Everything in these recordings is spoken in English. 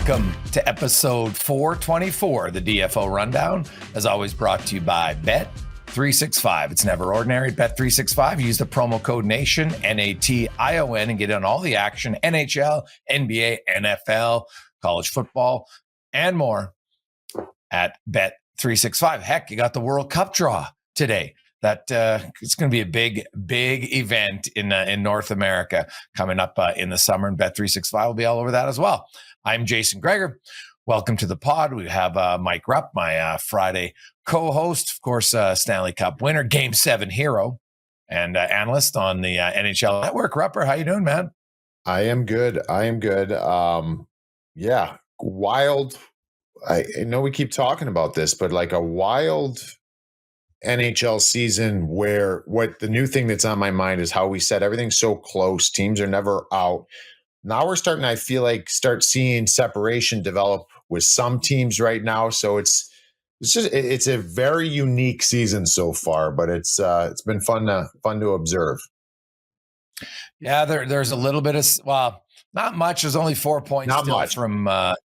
Welcome to episode 424, the DFO Rundown, as always brought to you by Bet365. It's never ordinary. Bet365, use the promo code NATION, N-A-T-I-O-N, and get on all the action, NHL, NBA, NFL, college football, and more at Bet365. Heck, you got the World Cup draw today. That it's going to be a big event in North America coming up in the summer, and Bet365 will be all over that as well. I'm Jason Gregor. Welcome to the pod. We have Mike Rupp, my Friday co-host, of course, Stanley Cup winner, Game 7 hero, and analyst on the NHL Network. Rupper, how you doing, man? I am good. Yeah, wild. I know we keep talking about this, but like a wild NHL season where what the new thing that's on my mind is how we set everything so close. Teams are never out. Now we're starting, I feel like, start seeing separation develop with some teams right now. So it's a very unique season so far, but it's been fun to observe. Yeah, there's a little bit of, well, not much. There's only 4 points Not still much. From the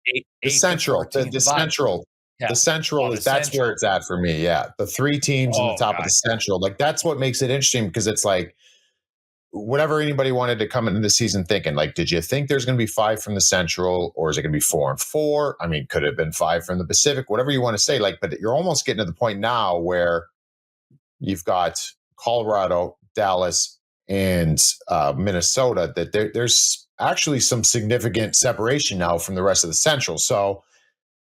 central. The central. Yeah. The central is that's where it's at for me. Yeah. The three teams in the top of the central. Like that's what makes it interesting, because it's like whatever anybody wanted to come into the season thinking, like, did you think there's going to be 5 from the central, or is it going to be 4 and 4? I mean, could it have been 5 from the Pacific, whatever you want to say, like, but you're almost getting to the point now where you've got Colorado, Dallas, and Minnesota, that there's actually some significant separation now from the rest of the central. So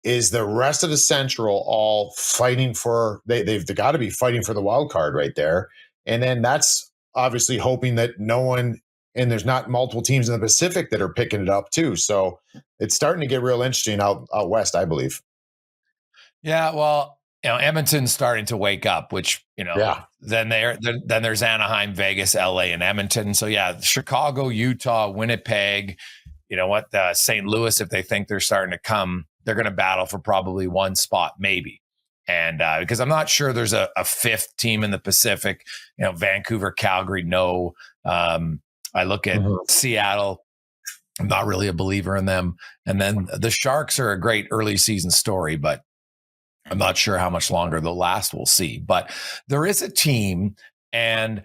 is the rest of the central all fighting for, they've got to be fighting for the wild card right there. And then that's obviously hoping that no one, and there's not multiple teams in the Pacific that are picking it up too. So it's starting to get real interesting out west, I believe. Yeah, well, Edmonton's starting to wake up, which, then there's Anaheim, Vegas, LA, and Edmonton. So yeah, Chicago, Utah, Winnipeg, St. Louis, if they think they're starting to come, they're going to battle for probably one spot, maybe. And because I'm not sure there's a fifth team in the Pacific, Vancouver, Calgary, no. I look at Seattle. I'm not really a believer in them. And then the Sharks are a great early season story, but I'm not sure how much longer they'll last. We'll see. But there is a team, and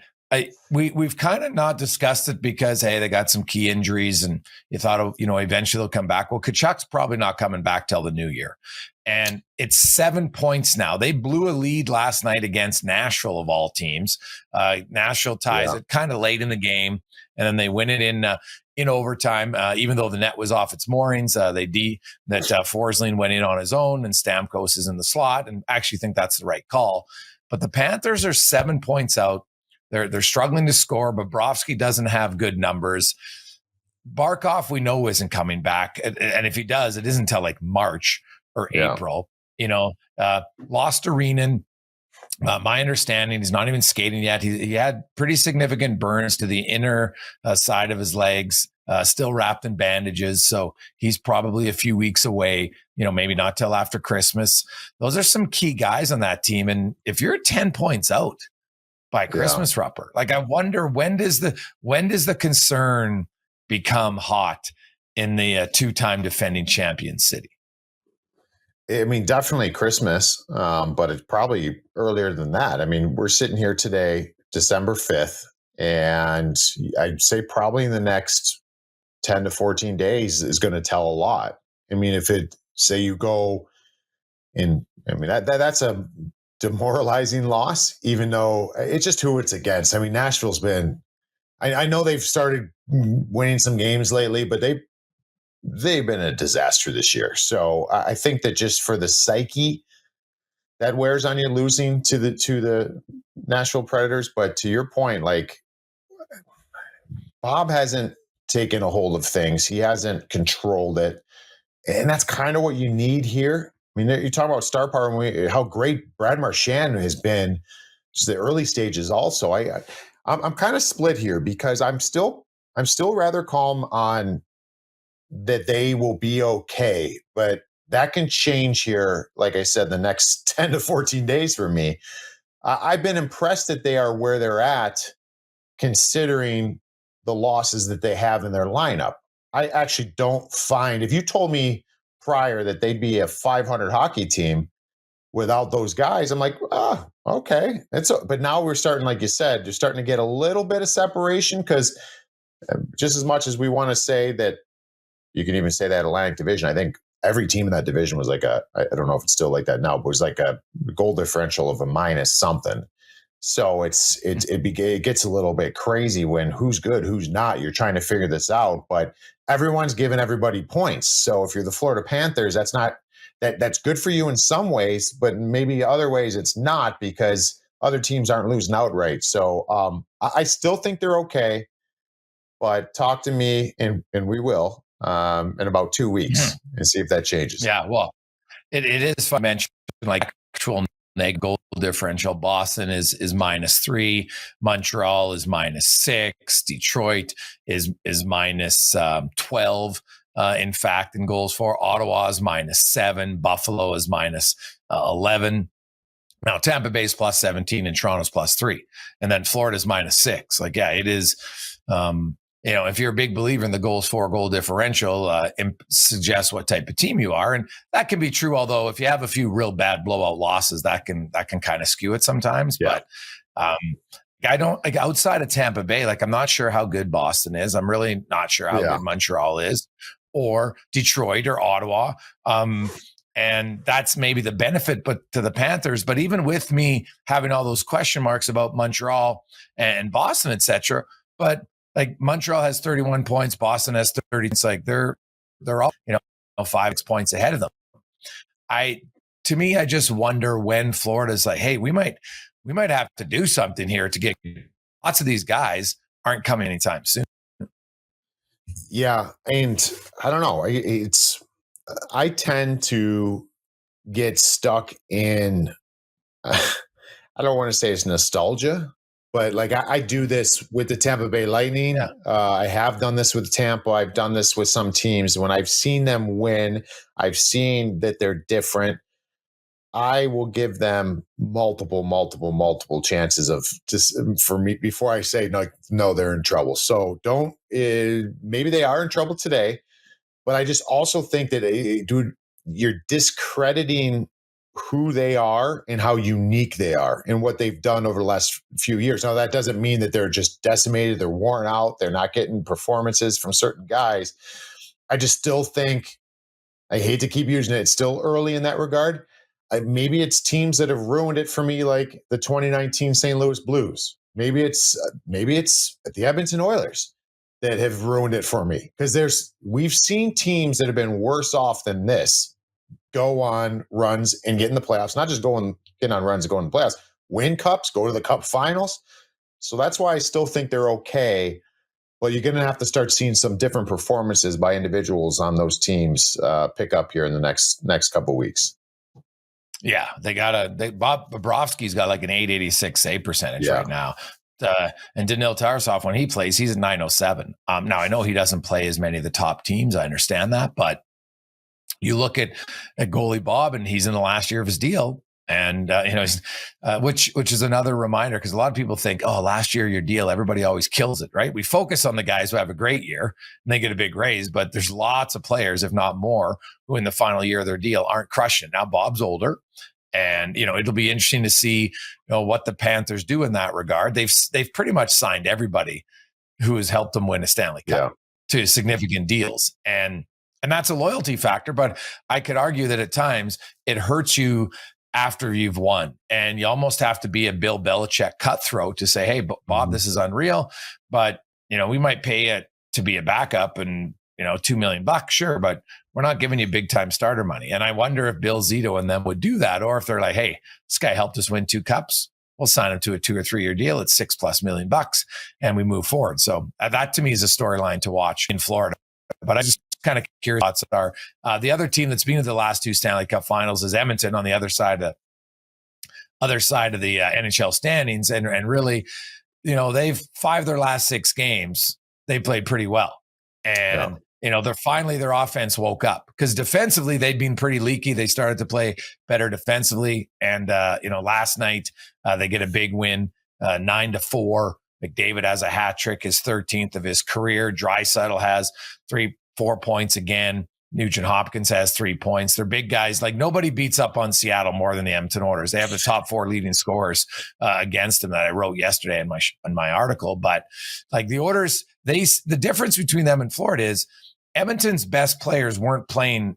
we've kind of not discussed it because, hey, they got some key injuries, and you thought, eventually they'll come back. Well, Tkachuk's probably not coming back till the new year. And it's 7 points now. They blew a lead last night against Nashville, of all teams. Nashville ties it kind of late in the game, and then they win it in overtime. Even though the net was off its moorings, Forsling went in on his own, and Stamkos is in the slot, and I actually think that's the right call. But the Panthers are 7 points out. They're struggling to score. Bobrovsky doesn't have good numbers. Barkov, we know, isn't coming back, and if he does, it isn't until like March or April. Lost Arenan. My understanding, he's not even skating yet. He had pretty significant burns to the inner side of his legs, still wrapped in bandages. So he's probably a few weeks away, maybe not till after Christmas. Those are some key guys on that team. And if you're 10 points out by Christmas, Rupper, like, I wonder, when does the concern become hot in the two-time defending champion city? I mean, definitely Christmas, but it's probably earlier than that. I mean, we're sitting here today, December 5th, and I'd say probably in the next 10 to 14 days is going to tell a lot. I mean, if say you go in, I mean, that's a demoralizing loss, even though it's just who it's against. I mean, Nashville's been, I know they've started winning some games lately, but they've been a disaster this year. So I think that just for the psyche that wears on you, losing to the Nashville Predators. But to your point, like, Bob hasn't taken a hold of things. He hasn't controlled it. And that's kind of what you need here. I mean, you talk about star power and how great Brad Marchand has been, just the early stages. Also, I'm kind of split here, because I'm still rather calm on that they will be okay, but that can change here. Like I said, the next 10 to 14 days for me. I've been impressed that they are where they're at, considering the losses that they have in their lineup. I actually don't find, if you told me prior that they'd be a 500 hockey team without those guys. I'm like, okay. But now we're starting, like you said, you're starting to get a little bit of separation, because just as much as we want to say that, you can even say that Atlantic Division, I think every team in that division was like I don't know if it's still like that now, but it was like a goal differential of a minus something. So it gets a little bit crazy when who's good, who's not. You're trying to figure this out, but everyone's giving everybody points. So if you're the Florida Panthers, that's good for you in some ways, but maybe other ways it's not, because other teams aren't losing outright. So I still think they're okay, but talk to me and we will in about 2 weeks and see if that changes. Yeah, well, it is fun to mention, like, actual negative goal differential. Boston is -3, Montreal is -6, Detroit is -12. In fact, in goals for, Ottawa is -7, Buffalo is -11. Now Tampa Bay is +17 and Toronto's +3, and then Florida's -6. Like, yeah, it is. If you're a big believer in the goals for goal differential, suggests what type of team you are. And that can be true. Although if you have a few real bad blowout losses, that can kind of skew it sometimes. Yeah. But I don't, like, outside of Tampa Bay, like, I'm not sure how good Boston is. I'm really not sure how good Montreal is, or Detroit or Ottawa. And that's maybe the benefit, but to the Panthers. But even with me having all those question marks about Montreal and Boston, et cetera, but like, Montreal has 31 points, Boston has 30. It's like they're all 5 points ahead of them. I just wonder when Florida's like, hey, we might have to do something here to get, lots of these guys aren't coming anytime soon. Yeah, and I don't know. I tend to get stuck in. I don't want to say it's nostalgia, but like I do this with the Tampa Bay Lightning. Yeah. I have done this with Tampa. I've done this with some teams. When I've seen them win, I've seen that they're different. I will give them multiple chances of, just for me, before I say no, they're in trouble. So maybe they are in trouble today, but I just also think that, dude, you're discrediting who they are and how unique they are and what they've done over the last few years. Now, that doesn't mean that they're just decimated, they're worn out, they're not getting performances from certain guys. I just still think, I hate to keep using it, it's still early in that regard. Maybe it's teams that have ruined it for me, like the 2019 St. Louis Blues. Maybe it's the Edmonton Oilers that have ruined it for me, because we've seen teams that have been worse off than this go on runs and get in the playoffs. Not just get on runs and go in the playoffs, win cups, go to the cup finals. So that's why I still think they're okay. But you're going to have to start seeing some different performances by individuals on those teams pick up here in the next couple of weeks. Yeah, Bob Bobrovsky's got like an 886 save percentage right now. And Daniil Tarasov, when he plays, he's at 907. Now, I know he doesn't play as many of the top teams. I understand that. But you look at goalie Bob, and he's in the last year of his deal. And, which is another reminder, because a lot of people think, oh, last year, your deal, everybody always kills it, right? We focus on the guys who have a great year and they get a big raise, but there's lots of players, if not more, who in the final year of their deal aren't crushing. Now, Bob's older, and, it'll be interesting to see, what the Panthers do in that regard. They've pretty much signed everybody who has helped them win a Stanley Cup to significant deals. And that's a loyalty factor, but I could argue that at times it hurts you after you've won, and you almost have to be a Bill Belichick cutthroat to say, hey, Bob, this is unreal, but we might pay it to be a backup, and $2 million, sure, but we're not giving you big time starter money. And I wonder if Bill Zito and them would do that, or if they're like, hey, this guy helped us win 2 cups, we'll sign him to a 2 or 3 year deal at $6+ million, and we move forward. So that to me is a storyline to watch in Florida. But I just kind of curious thoughts are the other team that's been to the last 2 Stanley Cup finals is Edmonton on the other side of the NHL standings. And really, they've 5 of their last 6 games, they played pretty well. And, their offense woke up, because defensively they'd been pretty leaky. They started to play better defensively. And, last night they get a big win, 9-4. McDavid has a hat trick, his 13th of his career. Draisaitl has 3-4 points again. Nugent Hopkins has 3 points. They're big guys. Like nobody beats up on Seattle more than the Edmonton Oilers. They have the top 4 leading scorers against them that I wrote yesterday in my article. But like the Oilers, the difference between them and Florida is Edmonton's best players weren't playing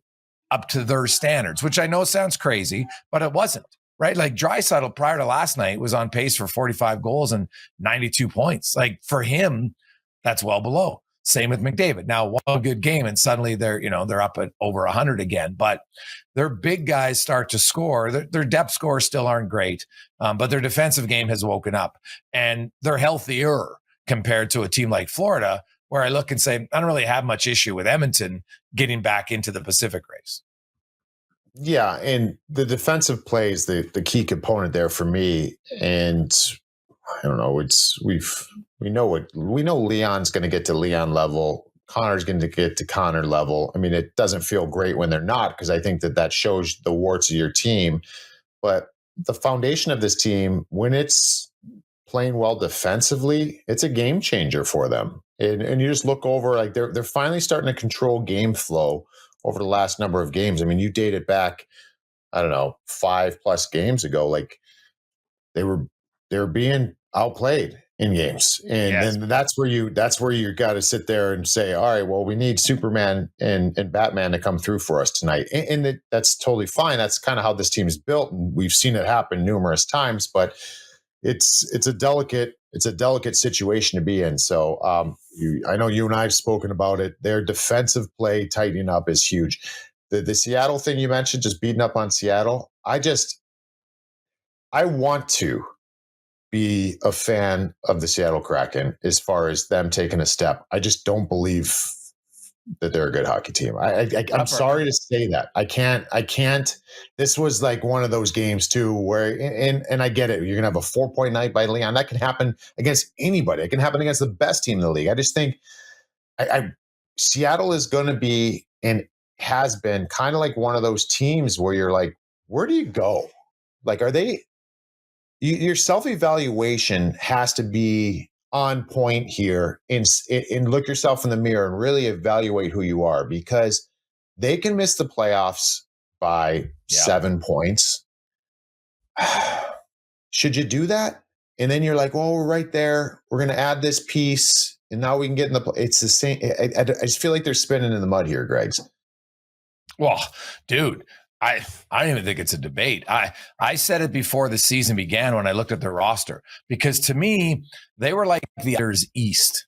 up to their standards, which I know sounds crazy, but it wasn't. Right? Like Draisaitl prior to last night was on pace for 45 goals and 92 points. Like for him, that's well below. Same with McDavid. Now, one good game and suddenly they're up at over 100 again. But their big guys start to score. Their depth scores still aren't great, but their defensive game has woken up. And they're healthier compared to a team like Florida, where I look and say, I don't really have much issue with Edmonton getting back into the Pacific race. Yeah, and the defensive play is the key component there for me. And I don't know, we know Leon's going to get to Leon level. Connor's going to get to Connor level. I mean, it doesn't feel great when they're not, because I think that shows the warts of your team. But the foundation of this team, when it's playing well defensively, it's a game changer for them. And you just look over, like they're finally starting to control game flow over the last number of games. I mean, you date it back, I don't know, 5+ games ago, like they were being outplayed in games. And then that's where you got to sit there and say, all right, well, we need Superman and Batman to come through for us tonight. And that's totally fine. That's kind of how this team is built. And we've seen it happen numerous times, but it's a delicate situation to be in. So I know you and I have spoken about it. Their defensive play tightening up is huge. The Seattle thing you mentioned, just beating up on Seattle. I want to be a fan of the Seattle Kraken as far as them taking a step. I just don't believe that they're a good hockey team. I'm sorry to say that. I can't. This was like one of those games too, where, and I get it. You're going to have a 4-point night by Leon. That can happen against anybody. It can happen against the best team in the league. I just think Seattle is going to be, and has been, kind of like one of those teams where you're like, where do you go? Like, your self-evaluation has to be on point here, and look yourself in the mirror and really evaluate who you are, because they can miss the playoffs by 7 points. Should you do that? And then you're like, well, we're right there. We're going to add this piece, and now we can get in the. It's the same. I just feel like they're spinning in the mud here, Greg's. Well, dude, I don't even think it's a debate. I said it before the season began when I looked at their roster, because to me, they were like the others East.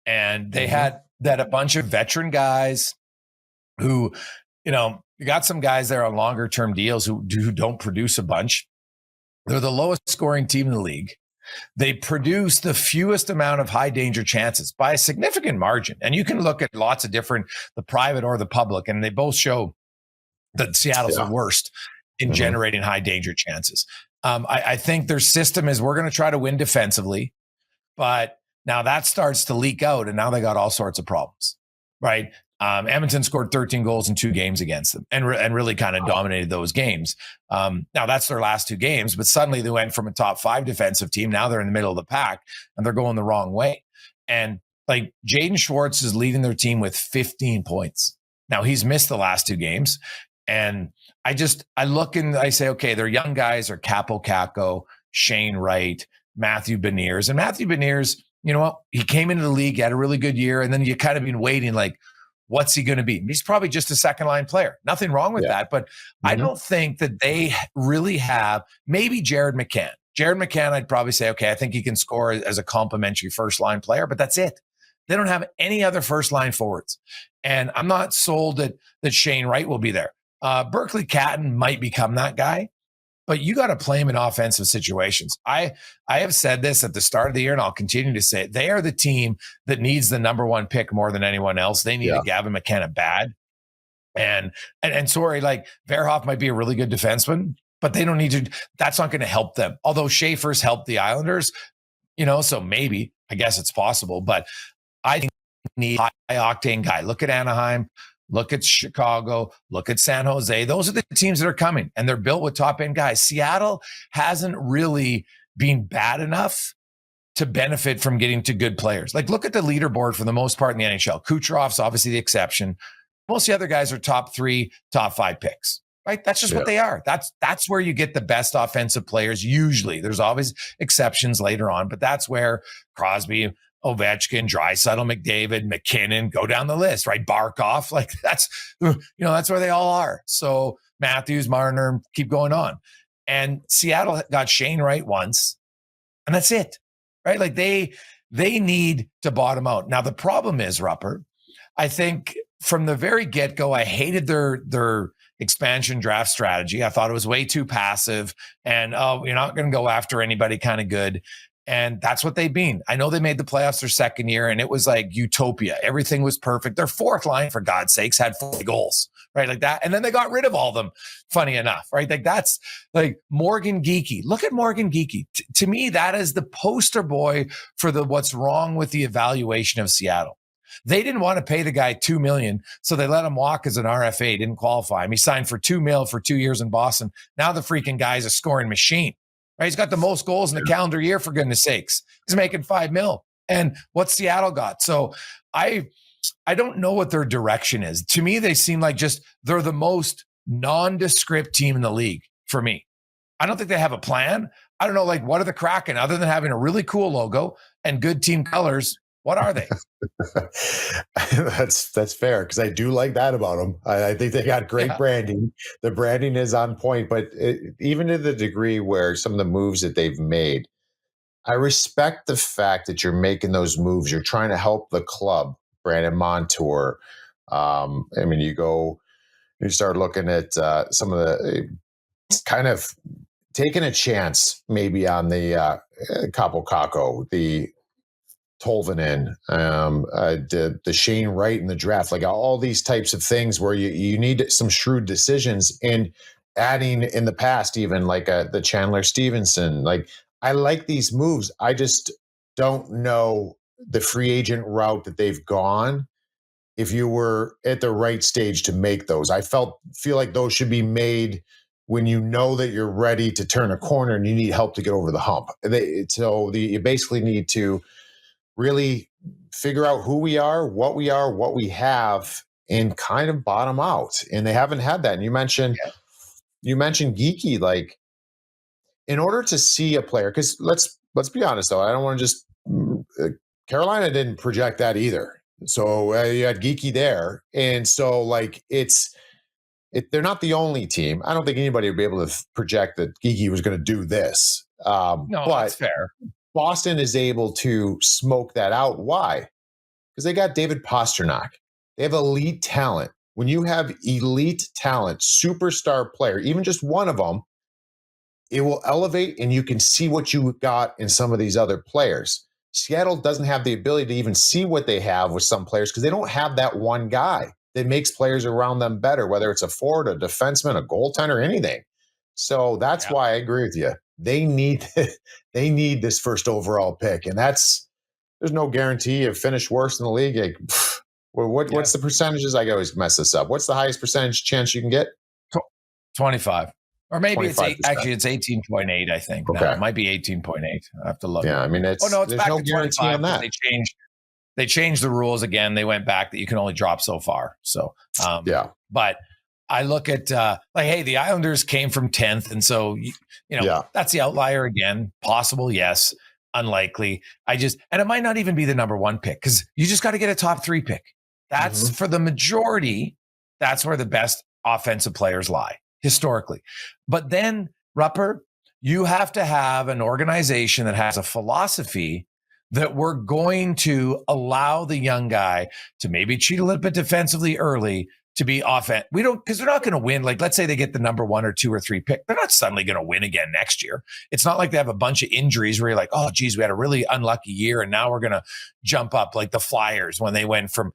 And they had a bunch of veteran guys who, you got some guys there on longer term deals who don't produce a bunch. They're the lowest scoring team in the league. They produce the fewest amount of high danger chances by a significant margin. And you can look at lots of different, the private or the public, and they both show that Seattle's the worst in generating high danger chances. I think their system is, we're going to try to win defensively, but now that starts to leak out, and now they got all sorts of problems, right? Edmonton scored 13 goals in 2 games against them and really kind of dominated those games. Now that's their last 2 games, but suddenly they went from a top 5 defensive team. Now they're in the middle of the pack and they're going the wrong way. And like Jaden Schwartz is leading their team with 15 points. Now he's missed the last 2 games. And I look and I say, okay, they're young guys are Capo Caco, Shane Wright, Matthew Beniers. And Matthew Beniers, you know what? He came into the league, had a really good year. And then you kind of been waiting, like, what's he going to be? He's probably just a second line player. Nothing wrong with that. But I don't think that they really have, maybe Jared McCann. Jared McCann, I'd probably say, okay, I think he can score as a complimentary first line player, but that's it. They don't have any other first line forwards. And I'm not sold that Shane Wright will be there. Berkeley Catton might become that guy, but you got to play him in offensive situations. I have said this at the start of the year, and I'll continue to say it. They are the team that needs the number 1 pick more than anyone else. They need a Gavin McKenna bad. And sorry, like Verhoff might be a really good defenseman, but they don't need to. That's not going to help them. Although Schaefer's helped the Islanders, so maybe, I guess it's possible, but I think they need a high octane guy. Look at Anaheim. Look at Chicago. Look at San Jose. Those are the teams that are coming, and they're built with top-end guys. Seattle hasn't really been bad enough to benefit from getting to good players. Like, look at the leaderboard for the most part in the NHL. Kucherov's obviously the exception. Most of the other guys are top 3, top 5 picks, right? That's just what they are. That's where you get the best offensive players. Usually there's always exceptions later on, but that's where Crosby, Ovechkin, Draisaitl, McDavid, McKinnon, go down the list, right? Barkov, like that's where they all are. So Matthews, Marner, keep going on. And Seattle got Shane Wright once, and that's it, right? Like they need to bottom out. Now the problem is, Rupper, I think from the very get-go, I hated their expansion draft strategy. I thought it was way too passive, and you're not going to go after anybody kind of good. And that's what they've been. I know they made the playoffs their second year, and it was like utopia. Everything was perfect. Their fourth line, for God's sakes, had 40 goals, right? Like that. And then they got rid of all of them, funny enough, right? Like that's like Morgan Geekie. Look at Morgan Geekie. To me, that is the poster boy for what's wrong with the evaluation of Seattle. They didn't want to pay the guy $2 million, so they let him walk as an RFA. Didn't qualify him. He signed for $2 million for 2 years in Boston. Now the freaking guy is a scoring machine. Right? He's got the most goals in the calendar year, for goodness sakes. He's making $5 million. And what Seattle got. So I don't know what their direction is. To me, they seem like they're the most nondescript team in the league for me. I don't think they have a plan. I don't know, like, what are the Kraken other than having a really cool logo and good team colors? What are they? That's fair, because I do like that about them. I think they got great branding. The branding is on point, but even to the degree where some of the moves that they've made, I respect the fact that you're making those moves. You're trying to help the club, Brandon Montour. I mean, you start looking at some of the kind of taking a chance maybe on the Capo Caco, the Tolvanen, the Shane Wright in the draft, like all these types of things where you need some shrewd decisions, and adding in the past, even like the Chandler Stevenson. Like, I like these moves. I just don't know the free agent route that they've gone. If you were at the right stage to make those, I feel like those should be made when you know that you're ready to turn a corner and you need help to get over the hump. You basically need to really figure out who we are, what we have, and kind of bottom out. And they haven't had that. And you mentioned Geekie, like, in order to see a player, because let's be honest though, I don't want to just Carolina didn't project that either. So you had Geekie there, and so like they're not the only team. I don't think anybody would be able to project that Geekie was going to do this. No, but that's fair. Boston is able to smoke that out. Why? Because they got David Pastrnak. They have elite talent. When you have elite talent, superstar player, even just one of them, it will elevate, and you can see what you got in some of these other players. Seattle doesn't have the ability to even see what they have with some players because they don't have that one guy that makes players around them better, whether it's a forward, a defenseman, a goaltender, anything. So that's why I agree with you. They need this first overall pick, and there's no guarantee of finish worse in the league. Like, what's the percentages? I always mess this up. What's the highest percentage chance you can get? 25, or maybe 25%. It's 18.8. I think. Okay. No, it might be 18.8. I have to look. Yeah, I mean, it's there's back no guarantee on that. They changed the rules again. They went back that you can only drop so far. So but I look at hey, the Islanders came from 10th, and so that's the outlier again. Possible, yes. Unlikely. And it might not even be the number 1 pick, because you just got to get a top 3 pick. That's for the majority. That's where the best offensive players lie historically. But then, Rupper, you have to have an organization that has a philosophy that we're going to allow the young guy to maybe cheat a little bit defensively early, to be offense. Because they're not going to win. Like, let's say they get the number 1 or 2 or 3 pick. They're not suddenly going to win again next year. It's not like they have a bunch of injuries where you're like, oh, geez, we had a really unlucky year, and now we're going to jump up like the Flyers when they went from,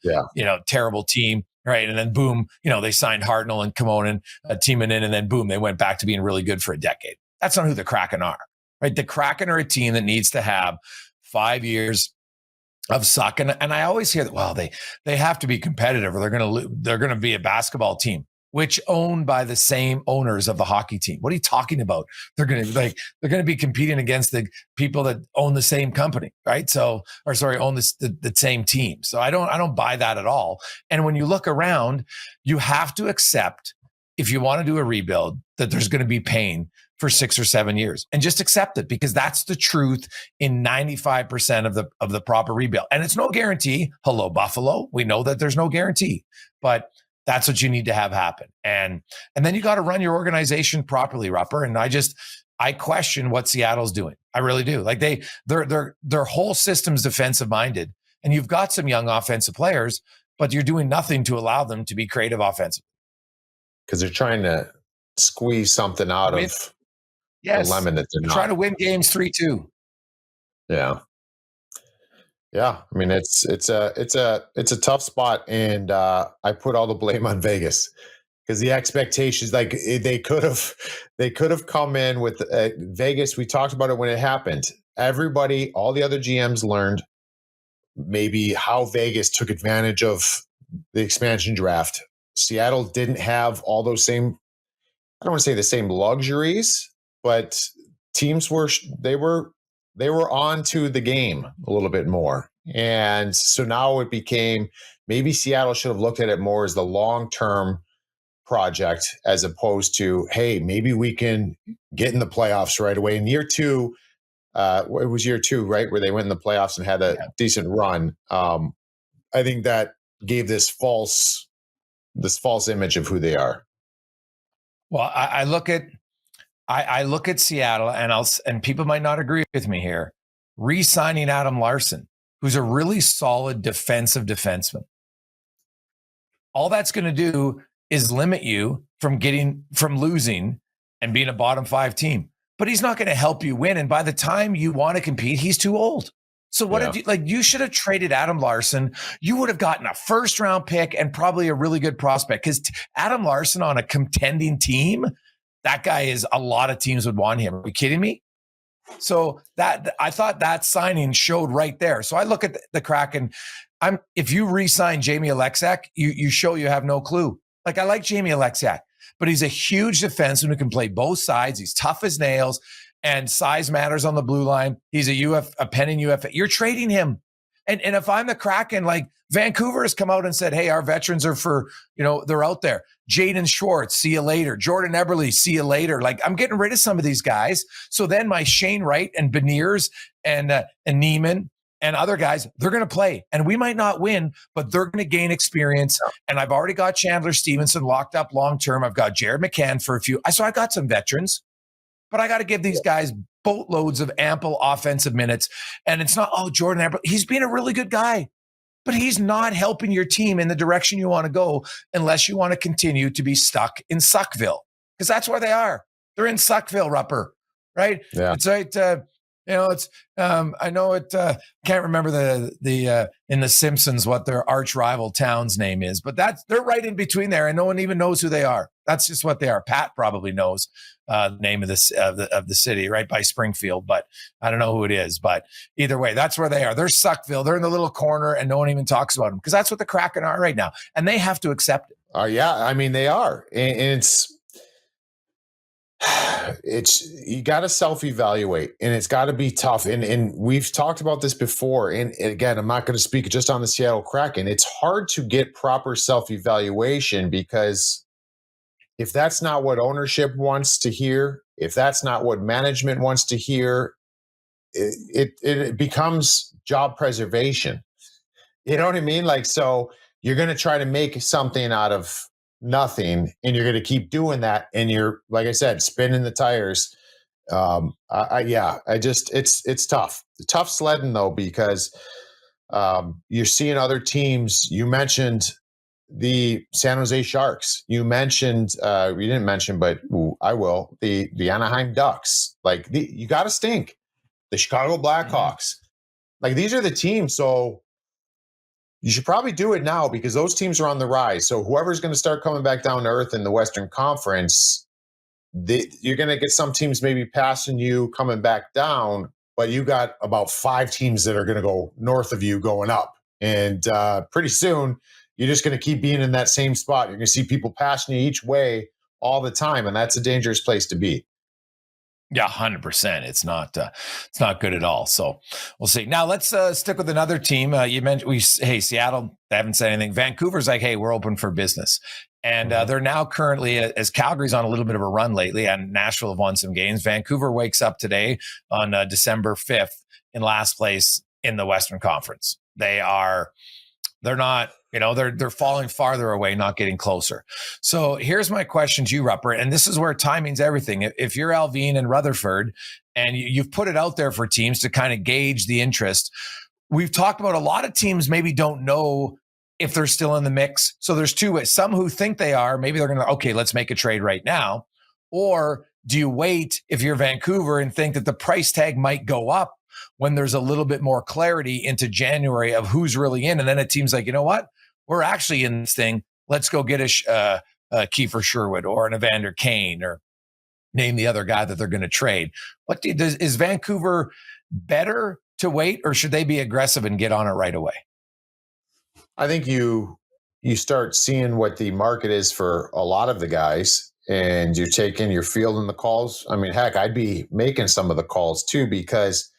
terrible team, right? And then boom, they signed Hartnell and Kimmonen, teaming in, and then boom, they went back to being really good for a decade. That's not who the Kraken are, right? The Kraken are a team that needs to have 5 years of suck. And I always hear that, well, they have to be competitive or they're going to be a basketball team. which owned by the same owners of the hockey team. What are you talking about? They're going to be competing against the people that own the same company, right? Own the same team. So I don't buy that at all. And when you look around, you have to accept, if you want to do a rebuild, that there's going to be pain for 6 or 7 years, and just accept it, because that's the truth in 95% of the proper rebuild. And it's no guarantee. Hello, Buffalo. We know that there's no guarantee, but that's what you need to have happen. And then you got to run your organization properly, Rupper. And I question what Seattle's doing. I really do. Like their whole system's defensive minded, and you've got some young offensive players, but you're doing nothing to allow them to be creative offensive. Because they're trying to squeeze something out of the lemon that they're not. Trying to win games 3-2. Yeah. Yeah, I mean it's a tough spot, and I put all the blame on Vegas, because the expectations, like they could have come in with Vegas. We talked about it when it happened. Everybody, all the other GMs learned maybe how Vegas took advantage of the expansion draft. Seattle didn't have all those same, I don't want to say the same luxuries, but teams were on to the game a little bit more. And so now it became, maybe Seattle should have looked at it more as the long-term project, as opposed to, hey, maybe we can get in the playoffs right away. In year 2, it was year 2, right, where they went in the playoffs and had a decent run. I think that gave this false image of who they are. Well, I look at Seattle, and people might not agree with me here, re-signing Adam Larson, who's a really solid defensive defenseman. All that's going to do is limit you from losing and being a bottom 5 team. But he's not going to help you win. And by the time you want to compete, he's too old. So you should have traded Adam Larson. You would have gotten a first-round pick and probably a really good prospect, because Adam Larson on a contending team, that guy is, a lot of teams would want him. Are you kidding me? So I thought that signing showed right there. So I look at the Kraken. If you re-sign Jamie Alexak, you show you have no clue. Like, I like Jamie Alexak, but he's a huge defenseman who can play both sides. He's tough as nails, and size matters on the blue line. He's a pen in UFA. You're trading him. And if I'm the Kraken, like, Vancouver has come out and said, hey, our veterans are they're out there. Jaden Schwartz, see you later. Jordan Eberle, see you later. Like, I'm getting rid of some of these guys. So then my Shane Wright and Beniers and Neiman and other guys, they're going to play. And we might not win, but they're going to gain experience. And I've already got Chandler Stevenson locked up long-term. I've got Jared McCann for a few. So I got some veterans, but I got to give these guys boatloads of ample offensive minutes. And it's not, Jordan Eberle, he's been a really good guy, but he's not helping your team in the direction you want to go, unless you want to continue to be stuck in Suckville, because that's where they are. They're in Suckville, Rupper, right? Yeah. It's right. I know it. Can't remember the in the Simpsons what their arch rival town's name is, but they're right in between there, and no one even knows who they are. That's just what they are. Pat probably knows the name of the city, right by Springfield, but I don't know who it is. But either way, that's where they are. They're Suckville. They're in the little corner, and no one even talks about them, because that's what the Kraken are right now, and they have to accept it. Yeah, I mean, they are, and you got to self-evaluate, and it's got to be tough. And we've talked about this before. And again, I'm not going to speak just on the Seattle Kraken. It's hard to get proper self-evaluation, because if that's not what ownership wants to hear, if that's not what management wants to hear, it becomes job preservation. You know what I mean? Like, so you're going to try to make something out of nothing, and you're going to keep doing that, and you're, like I said, spinning the tires. It's tough sledding, though, because you're seeing other teams. You mentioned the San Jose Sharks. You mentioned you didn't mention, but I will, the Anaheim Ducks. Like, you got to stink. The Chicago Blackhawks. Like, these are the teams. So you should probably do it now, because those teams are on the rise. So whoever's going to start coming back down to earth in the Western Conference, you're going to get some teams maybe passing you, coming back down, but you got about 5 teams that are going to go north of you going up. And pretty soon you're just going to keep being in that same spot. You're going to see people passing you each way all the time, and that's a dangerous place to be. Yeah, 100%. It's not good at all. So we'll see. Now let's stick with another team. You mentioned Seattle. They haven't said anything. Vancouver's like, hey, we're open for business, and they're now currently, as Calgary's on a little bit of a run lately, and Nashville have won some games. Vancouver wakes up today on December 5th in last place in the Western Conference. They're not. They're falling farther away, not getting closer. So here's my question to you, Rupper, and this is where timing's everything. If you're Alvin and Rutherford and you've put it out there for teams to kind of gauge the interest, we've talked about a lot of teams maybe don't know if they're still in the mix. So there's two ways. Some who think they are, maybe they're going to, okay, let's make a trade right now. Or do you wait if you're Vancouver and think that the price tag might go up when there's a little bit more clarity into January of who's really in? And then it seems like, you know what? We're actually in this thing. Let's go get a Kiefer Sherwood or an Evander Kane, or name the other guy that they're going to trade. Is Vancouver better to wait, or should they be aggressive and get on it right away? I think you start seeing what the market is for a lot of the guys, and you're fielding the calls. I mean, heck, I'd be making some of the calls too, because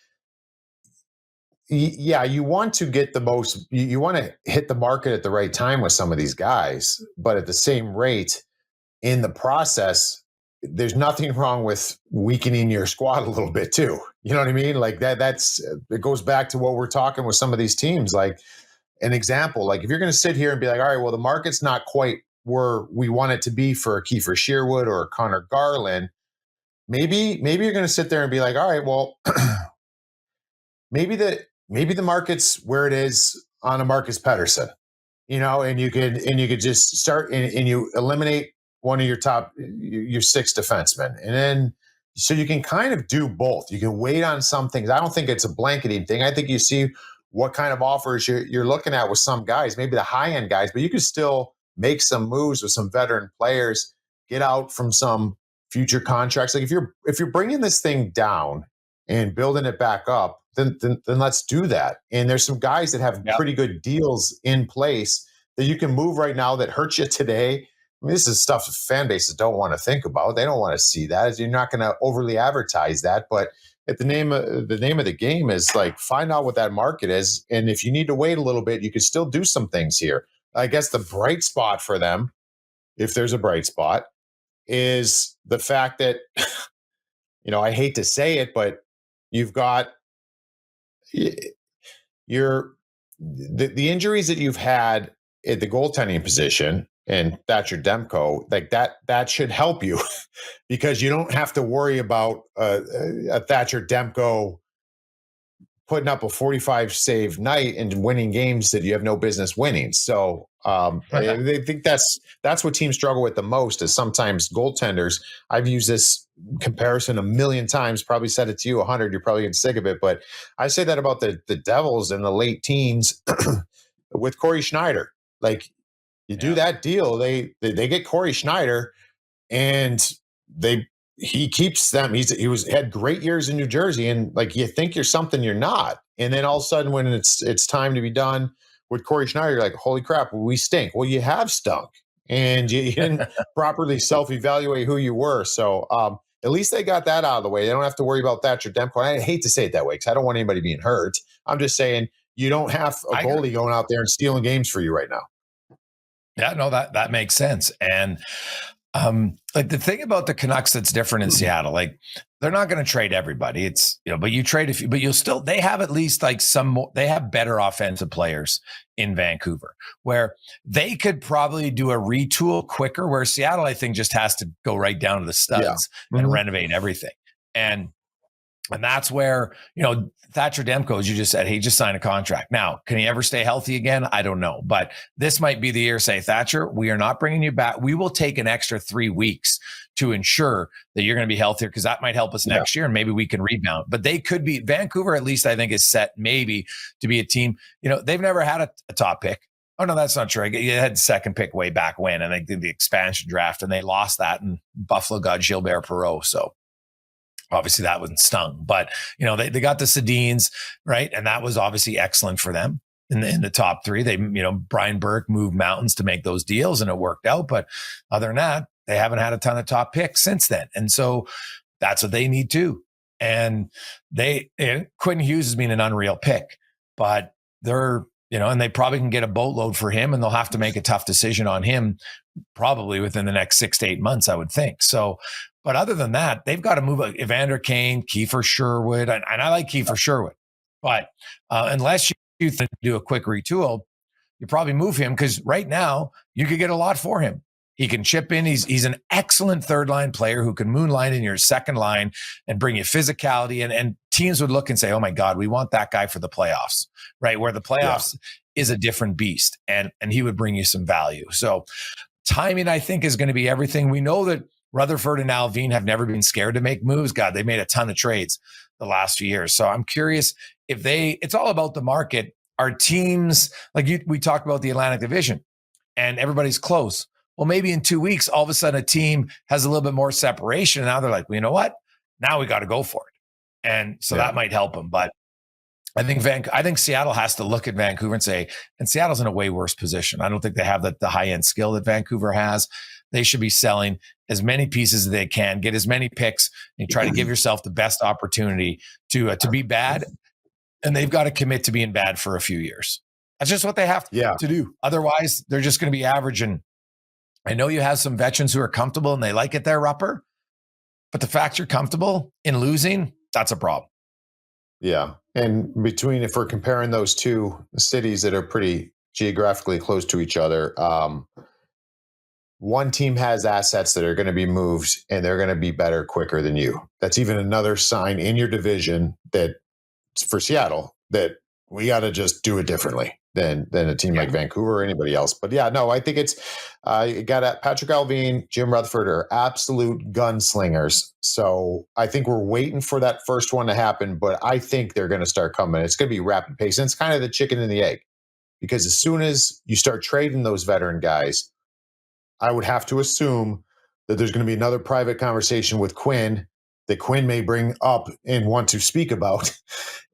you want to get the most, you want to hit the market at the right time with some of these guys, but at the same rate in the process, there's nothing wrong with weakening your squad a little bit too. You know what I mean? Like it goes back to what we're talking with some of these teams. Like an example, like if you're going to sit here and be like, all right, well, the market's not quite where we want it to be for a Kiefer Sherwood or a Connor Garland. Maybe you're going to sit there and be like, all right, well, maybe the market's where it is on a Marcus Pettersson, and you could just start and you eliminate one of your six defensemen. And then, so you can kind of do both. You can wait on some things. I don't think it's a blanketing thing. I think you see what kind of offers you're looking at with some guys, maybe the high end guys, but you can still make some moves with some veteran players, get out from some future contracts. Like if you're bringing this thing down and building it back up, then let's do that. And there's some guys that have pretty good deals in place that you can move right now that hurt you today. I mean, this is stuff fan bases don't want to think about. They don't want to see that. You're not going to overly advertise that. But at the name of the game is like, find out what that market is. And if you need to wait a little bit, you can still do some things here. I guess the bright spot for them, if there's a bright spot, is the fact that, I hate to say it, but you've got the injuries that you've had at the goaltending position and Thatcher Demko, like that should help you because you don't have to worry about a Thatcher Demko putting up a 45 save night and winning games that you have no business winning. So I think that's what teams struggle with the most is sometimes goaltenders. I've used this comparison a million times, probably said it to you 100, you're probably getting sick of it, but I say that about the Devils in the late teens with Corey Schneider. Like you do that deal, they get Corey Schneider and he keeps them. He had great years in New Jersey, and like you think you're something you're not, and then all of a sudden when it's time to be done with Corey Schneider, you're like, holy crap, we stink. Well, you have stunk, and you didn't properly self-evaluate who you were. So at least they got that out of the way. They don't have to worry about Thatcher Demko. I hate to say it that way because I don't want anybody being hurt. I'm just saying you don't have a goalie going out there and stealing games for you right now. Yeah, no, that makes sense. And like the thing about the Canucks that's different in Seattle, like they're not going to trade everybody. It's, but you trade but you'll still, they have at least like they have better offensive players in Vancouver where they could probably do a retool quicker, where Seattle, I think, just has to go right down to the studs and renovate everything. And that's where, Thatcher Demko, as you just said, he just signed a contract. Now, can he ever stay healthy again? I don't know. But this might be the year, say, Thatcher, we are not bringing you back. We will take an extra 3 weeks to ensure that you're going to be healthier because that might help us next year and maybe we can rebound. But they could be, Vancouver at least I think is set maybe to be a team. They've never had a top pick. Oh, no, that's not true. You had second pick way back when, and they did the expansion draft and they lost that, and Buffalo got Gilbert Perreault. So obviously that wasn't stung, but they got the Sedins, right? And that was obviously excellent for them. in the top three. They, Brian Burke moved mountains to make those deals and it worked out. But other than that, they haven't had a ton of top picks since then. And so that's what they need too. And Quinn Hughes has been an unreal pick, but they're, and they probably can get a boatload for him, and they'll have to make a tough decision on him probably within the next 6 to 8 months, I would think. So, but other than that, they've got to move Evander Kane, Kiefer Sherwood, and I like Kiefer Sherwood, but unless you do a quick retool, you probably move him, because right now you could get a lot for him. He can chip in. He's an excellent third line player who can moonlight in your second line and bring you physicality. And teams would look and say, oh my God, we want that guy for the playoffs, right? Where the playoffs is a different beast, and he would bring you some value. So timing, I think, is going to be everything. We know that Rutherford and Alvin have never been scared to make moves. God, they made a ton of trades the last few years. So I'm curious if it's all about the market. Our teams, we talked about the Atlantic Division and everybody's close. Well, maybe in 2 weeks, all of a sudden a team has a little bit more separation. And now they're like, well, you know what? Now we got to go for it. And so that might help them. But I think Seattle has to look at Vancouver and say, and Seattle's in a way worse position. I don't think they have the high-end skill that Vancouver has. They should be selling as many pieces as they can, get as many picks, and try to give yourself the best opportunity to be bad. And they've got to commit to being bad for a few years. That's just what they have to do. Otherwise, they're just going to be average. And I know you have some veterans who are comfortable and they like it there, Rupper, but the fact you're comfortable in losing, that's a problem. Yeah. And if we're comparing those two cities that are pretty geographically close to each other, one team has assets that are going to be moved and they're going to be better quicker than you. That's even another sign in your division that for Seattle that we got to just do it differently than a team like Vancouver or anybody else. But I think it's you got Patrick Alvin, Jim Rutherford are absolute gunslingers. So I think we're waiting for that first one to happen, but I think they're going to start coming. It's going to be rapid pace. And it's kind of the chicken and the egg, because as soon as you start trading those veteran guys, I would have to assume that there's going to be another private conversation with Quinn that Quinn may bring up and want to speak about.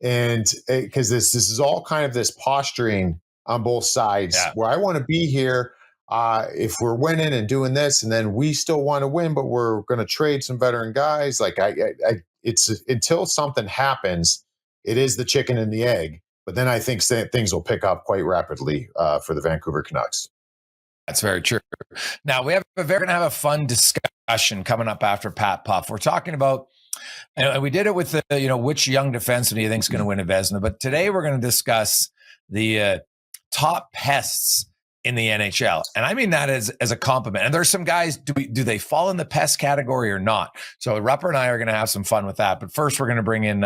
And because this is all kind of this posturing on both sides where I want to be here if we're winning and doing this, and then we still want to win, but we're going to trade some veteran guys. It's until something happens, it is the chicken and the egg. But then I think things will pick up quite rapidly for the Vancouver Canucks. That's very true. Now we're going to have a fun discussion coming up after Pat Puff. We're talking about, and we did it with which young defenseman do you think is going to win a Vezina, but today we're going to discuss the top pests in the NHL, and I mean that as a compliment. And there's some guys, do they fall in the pest category or not? So Rupper and I are going to have some fun with that. But first, we're going to bring in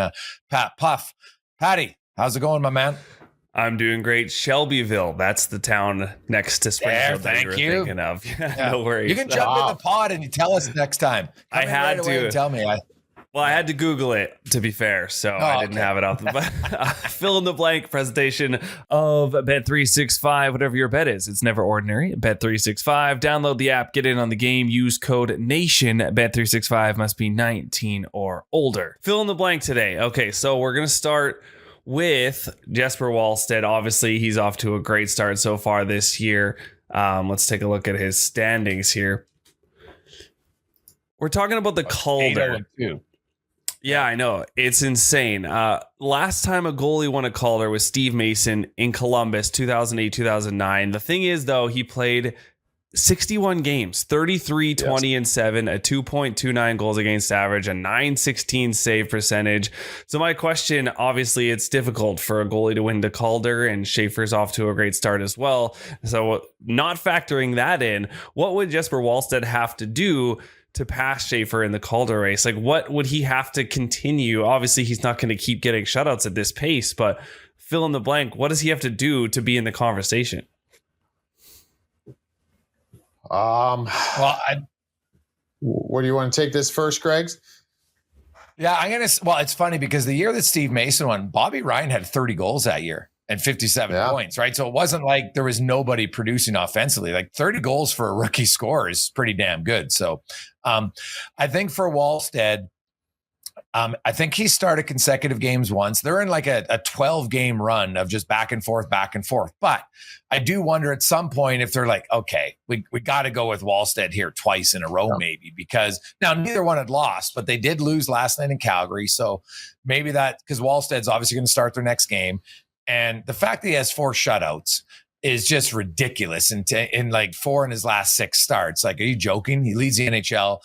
Pat Puff. Patty, how's it going, my man? I'm doing great. Shelbyville, that's the town next to Springfield that you were thinking of. No worries. You can jump in the pod and you tell us next time. I had to tell me. I had to Google it, to be fair, so I didn't have it off the fill in the blank presentation of Bet365, whatever your bet is. It's never ordinary. Bet365. Download the app, get in on the game, use code NATION. Bet365 must be 19 or older. Fill in the blank today. Okay, so we're going to start with Jesper Wallstedt. Obviously, he's off to a great start so far this year. Let's take a look at his standings here. We're talking about the Calder. Yeah, I know. It's insane. Last time a goalie won a Calder was Steve Mason in Columbus, 2008-2009. The thing is, though, he played 61 games, 33, 20, and 7, a 2.29 goals against average, a 916 save percentage. So my question, obviously, it's difficult for a goalie to win the Calder, and Schaefer's off to a great start as well. So not factoring that in, what would Jesper Wallstedt have to do to pass Schaefer in the Calder race? Like, what would he have to continue? Obviously, he's not going to keep getting shutouts at this pace, but fill in the blank. What does he have to do to be in the conversation? What do you want to take this first, Greg? Yeah, it's funny because the year that Steve Mason won, Bobby Ryan had 30 goals that year and 57 points, right? So it wasn't like there was nobody producing offensively. Like 30 goals for a rookie score is pretty damn good. So I think for Wallstedt, I think he started consecutive games once. They're in like a 12-game run of just back and forth. But I do wonder at some point if they're like, okay, we got to go with Wallstedt here twice in a row, maybe, because now neither one had lost, but they did lose last night in Calgary. So maybe that, because Wallsted's obviously going to start their next game. And the fact that he has 4 shutouts is just ridiculous. In like 4 in his last 6 starts. Like, are you joking? He leads the NHL.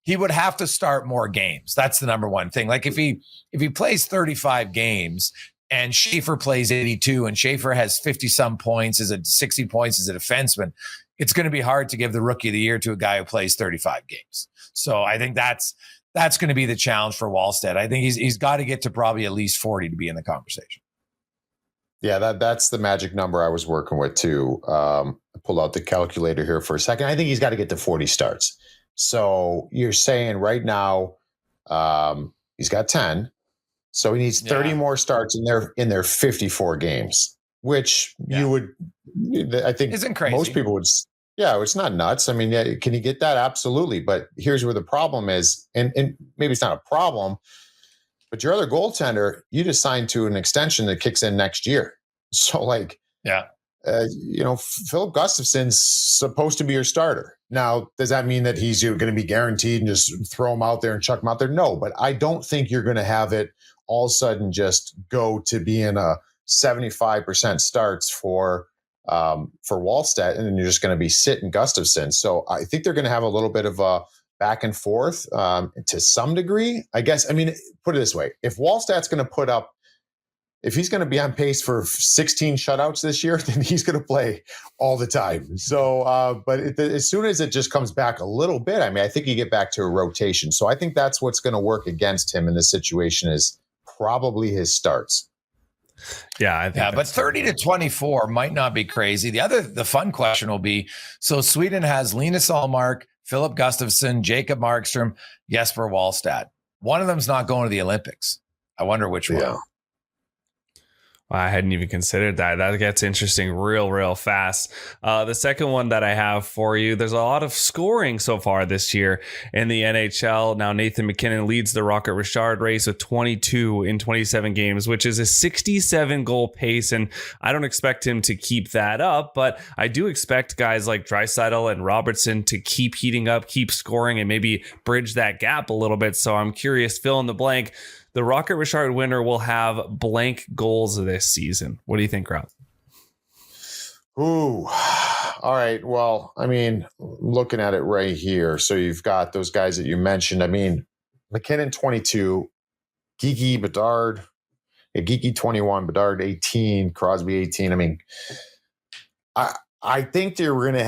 He would have to start more games. That's the number one thing. Like if he plays 35 games and Schaefer plays 82 and Schaefer has 50 some points, is at 60 points as a defenseman, it's going to be hard to give the rookie of the year to a guy who plays 35 games. So I think that's going to be the challenge for Wallstedt. I think he's got to get to probably at least 40 to be in the conversation. Yeah, that's the magic number I was working with too. I pulled out the calculator here for a second. I think he's got to get to 40 starts. So you're saying right now he's got 10. So he needs 30 more starts in their 54 games, which you would, I think isn't crazy. Most people would. Yeah, it's not nuts. I mean, can you get that? Absolutely. But here's where the problem is, and maybe it's not a problem, but your other goaltender, you just signed to an extension that kicks in next year. So like, Philip Gustafson's supposed to be your starter. Now, does that mean that he's going to be guaranteed and just throw him out there and chuck him out there? No, but I don't think you're going to have it all of a sudden just go to being a 75% starts for Wallstedt, and then you're just going to be sitting Gustafson. So I think they're going to have a little bit of a back and forth to some degree, I guess. I mean, put it this way. If Wallstedt's going to if he's going to be on pace for 16 shutouts this year, then he's going to play all the time. So, but as soon as it just comes back a little bit, I mean, I think you get back to a rotation. So I think that's what's going to work against him in this situation is probably his starts. Yeah, I think but 30 to 24 might not be crazy. The fun question will be, so Sweden has Linus Ullmark, Philip Gustafsson, Jacob Markstrom, Jesper Wallstedt. One of them's not going to the Olympics. I wonder which one. I hadn't even considered that. That gets interesting real fast. The second one that I have for you, there's a lot of scoring so far this year in the NHL. Now, Nathan MacKinnon leads the Rocket Richard race with 22 in 27 games, which is a 67 goal pace. And I don't expect him to keep that up, but I do expect guys like Draisaitl and Robertson to keep heating up, keep scoring, and maybe bridge that gap a little bit. So I'm curious, fill in the blank. The Rocket Richard winner will have blank goals this season. What do you think, Rob? Ooh, all right. Well, I mean, looking at it right here. So you've got those guys that you mentioned. I mean, MacKinnon 22, Geeky, Bedard, Geeky 21, Bedard 18, Crosby 18. I mean, I think we're going to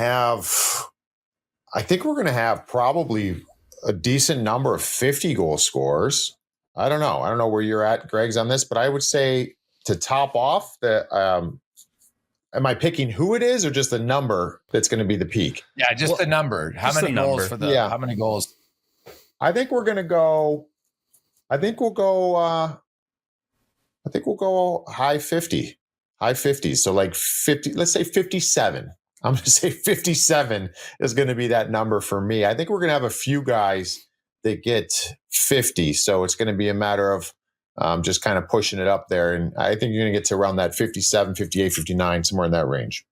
have probably a decent number of 50 goal scorers. I don't know where you're at, Greg's, on this, but I would say to top off am I picking who it is or just the number that's going to be the peak? Yeah, just the number. How many goals for how many goals? I think we're going to go, I think we'll go high 50. So like 50, let's say 57. I'm going to say 57 is going to be that number for me. I think we're going to have a few guys that get 50. So it's going to be a matter of just kind of pushing it up there. And I think you're going to get to around that 57, 58, 59, somewhere in that range.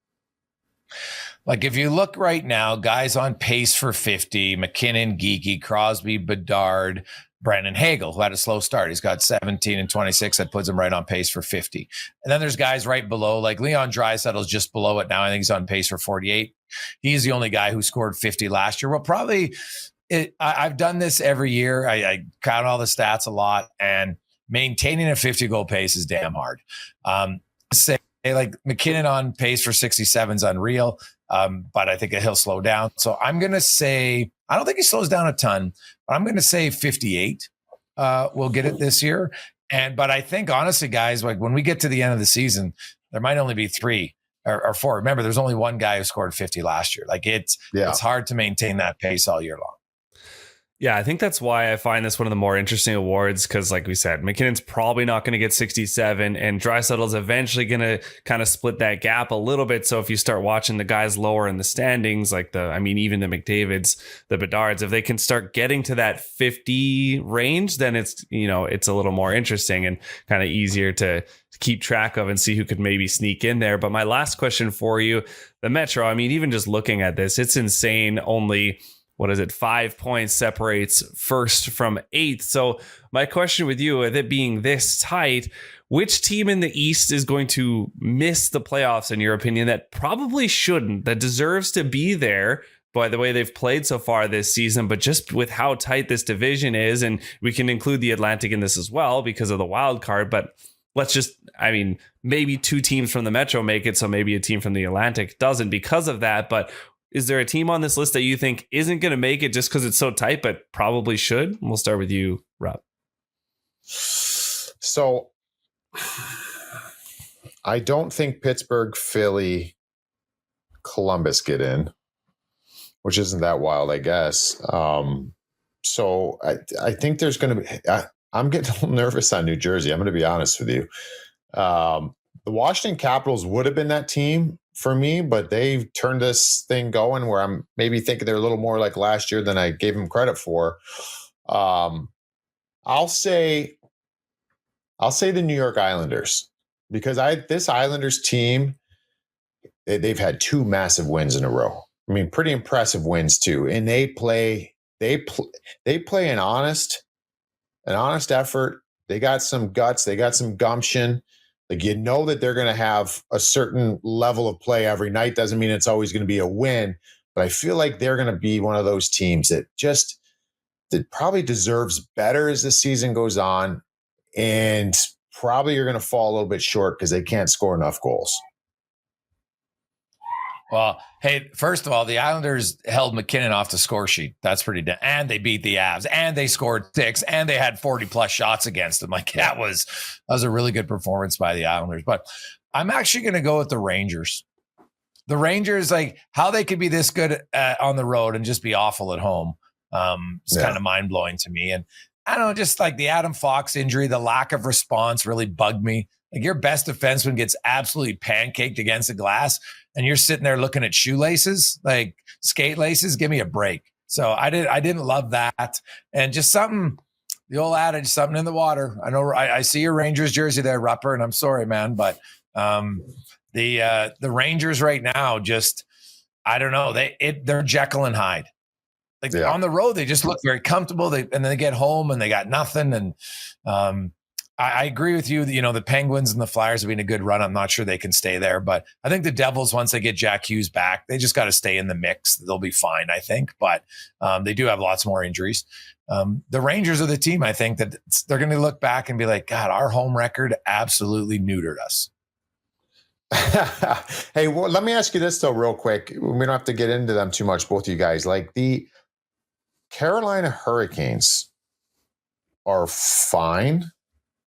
Like if you look right now, guys on pace for 50, MacKinnon, Geeky, Crosby, Bedard, Brandon Hagel, who had a slow start. He's got 17 and 26. That puts him right on pace for 50. And then there's guys right below, like Leon Draisaitl is just below it now. I think he's on pace for 48. He's the only guy who scored 50 last year. Well, probably I've done this every year. I count all the stats a lot, and maintaining a 50 goal pace is damn hard. Say like MacKinnon on pace for 67 is unreal, but I think he'll slow down. So I'm going to say, I don't think he slows down a ton, but I'm going to say 58 will get it this year. But I think honestly, guys, like when we get to the end of the season, there might only be 3 or 4. Remember, there's only one guy who scored 50 last year. Like it's hard to maintain that pace all year long. Yeah, I think that's why I find this one of the more interesting awards, because like we said, McKinnon's probably not going to get 67 and Draisaitl's eventually going to kind of split that gap a little bit. So if you start watching the guys lower in the standings, like even the McDavids, the Bedards, if they can start getting to that 50 range, then it's a little more interesting and kind of easier to keep track of and see who could maybe sneak in there. But my last question for you, the Metro, I mean, even just looking at this, it's insane. Only 5 points separates first from eighth. So my question with you, with it being this tight, which team in the East is going to miss the playoffs, in your opinion, that probably shouldn't, that deserves to be there by the way they've played so far this season, but just with how tight this division is, and we can include the Atlantic in this as well because of the wild card, but maybe 2 teams from the Metro make it, so maybe a team from the Atlantic doesn't because of that, but is there a team on this list that you think isn't going to make it just because it's so tight, but probably should? We'll start with you, Rupp. So I don't think Pittsburgh, Philly, Columbus get in, which isn't that wild, I guess. So I think there's going to be, I'm getting a little nervous on New Jersey. I'm going to be honest with you. The Washington Capitals would have been that team for me, but they've turned this thing going where I'm maybe thinking they're a little more like last year than I gave them credit for. I'll say the New York Islanders, because this Islanders team, they've had 2 massive wins in a row. I mean, pretty impressive wins too. And they play an honest effort. They got some guts. They got some gumption. Like, that they're going to have a certain level of play every night. Doesn't mean it's always going to be a win, but I feel like they're going to be one of those teams that probably deserves better as the season goes on, and probably you're going to fall a little bit short because they can't score enough goals. Well, hey, first of all, the Islanders held McKinnon off the score sheet. That's pretty and they beat the Avs, and they scored 6, and they had 40+ shots against them. Like, that was a really good performance by the Islanders. But I'm actually going to go with the Rangers. The Rangers, like, how they could be this good on the road and just be awful at home. It's kind of mind-blowing to me. And I don't know, just like the Adam Fox injury, the lack of response really bugged me. Like, your best defenseman gets absolutely pancaked against the glass, and you're sitting there looking at shoelaces, like skate laces. Give me a break. So I didn't love that. And just something, the old adage, something in the water. I know I see your Rangers jersey there, Rupper, and I'm sorry, man, but the Rangers right now, just, I don't know. They're Jekyll and Hyde. Like, on the road, they just look very comfortable. And then they get home and they got nothing. And I agree with you. The Penguins and the Flyers have been a good run. I'm not sure they can stay there, but I think the Devils, once they get Jack Hughes back, they just got to stay in the mix. They'll be fine, I think. But they do have lots more injuries. The Rangers are the team, I think, that they're going to look back and be like, God, our home record absolutely neutered us. Hey, well, let me ask you this though, real quick. We don't have to get into them too much, both of you guys. Like, the Carolina Hurricanes are fine.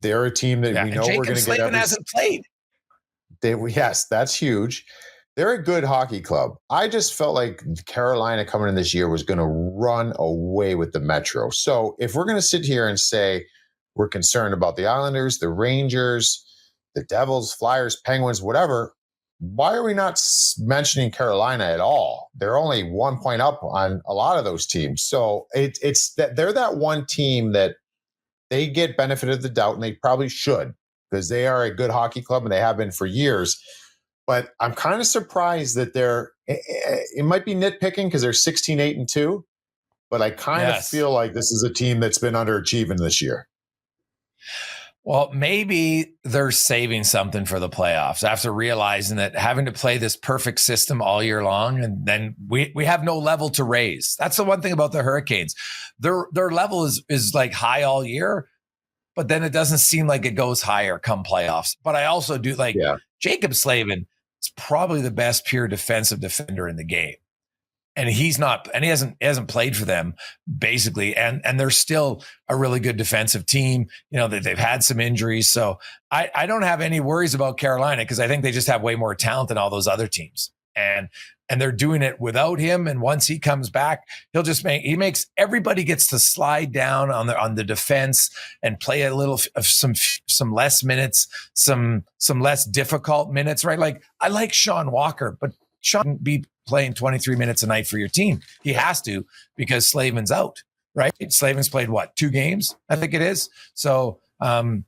They're a team that we know we're going to get. Slavin hasn't played. Yes, that's huge. They're a good hockey club. I just felt like Carolina coming in this year was going to run away with the Metro. So if we're going to sit here and say we're concerned about the Islanders, the Rangers, the Devils, Flyers, Penguins, whatever, why are we not mentioning Carolina at all? They're only 1 point up on a lot of those teams. So it's that they're that one team that they get benefit of the doubt, and they probably should, because they are a good hockey club and they have been for years. But I'm kind of surprised that it might be nitpicking because they're 16-8-2, but I kind of feel like this is a team that's been underachieving this year. Well, maybe they're saving something for the playoffs after realizing that having to play this perfect system all year long, and then we have no level to raise. That's the one thing about the Hurricanes. Their level is like high all year, but then it doesn't seem like it goes higher come playoffs. But I also do like Jacob Slavin is probably the best pure defensive defender in the game. And he's not, and he hasn't played for them basically. And they're still a really good defensive team. They've had some injuries. So I don't have any worries about Carolina, because I think they just have way more talent than all those other teams. and they're doing it without him. And once he comes back, he makes everybody gets to slide down on the defense and play a little of some less minutes, some less difficult minutes, right? Like I like Sean Walker, but Sean be playing 23 minutes a night for your team. He has to because Slavin's out, right? Slavin's played 2 games, I think it is. So, I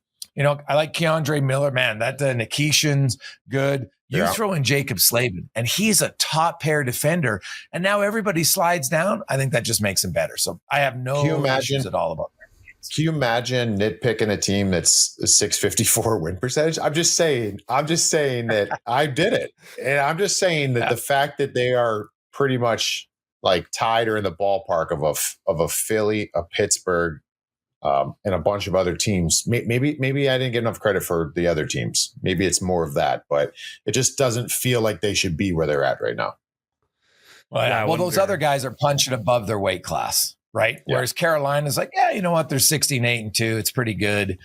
like Keandre Miller, man. That Nikishin's good. You throw in Jacob Slavin, and he's a top pair defender. And now everybody slides down. I think that just makes him better. So I have no issues at all about that. Can you imagine nitpicking a team that's a .654 win percentage? I'm just saying that I did it. And I'm just saying that the fact that they are pretty much like tied or in the ballpark of a Philly, a Pittsburgh, and a bunch of other teams. Maybe I didn't get enough credit for the other teams. Maybe it's more of that, but it just doesn't feel like they should be where they're at right now. Well, those other guys are punching above their weight class, right? Yeah. Whereas Carolina's like, yeah, you know what? They're 16-8-2. It's pretty good.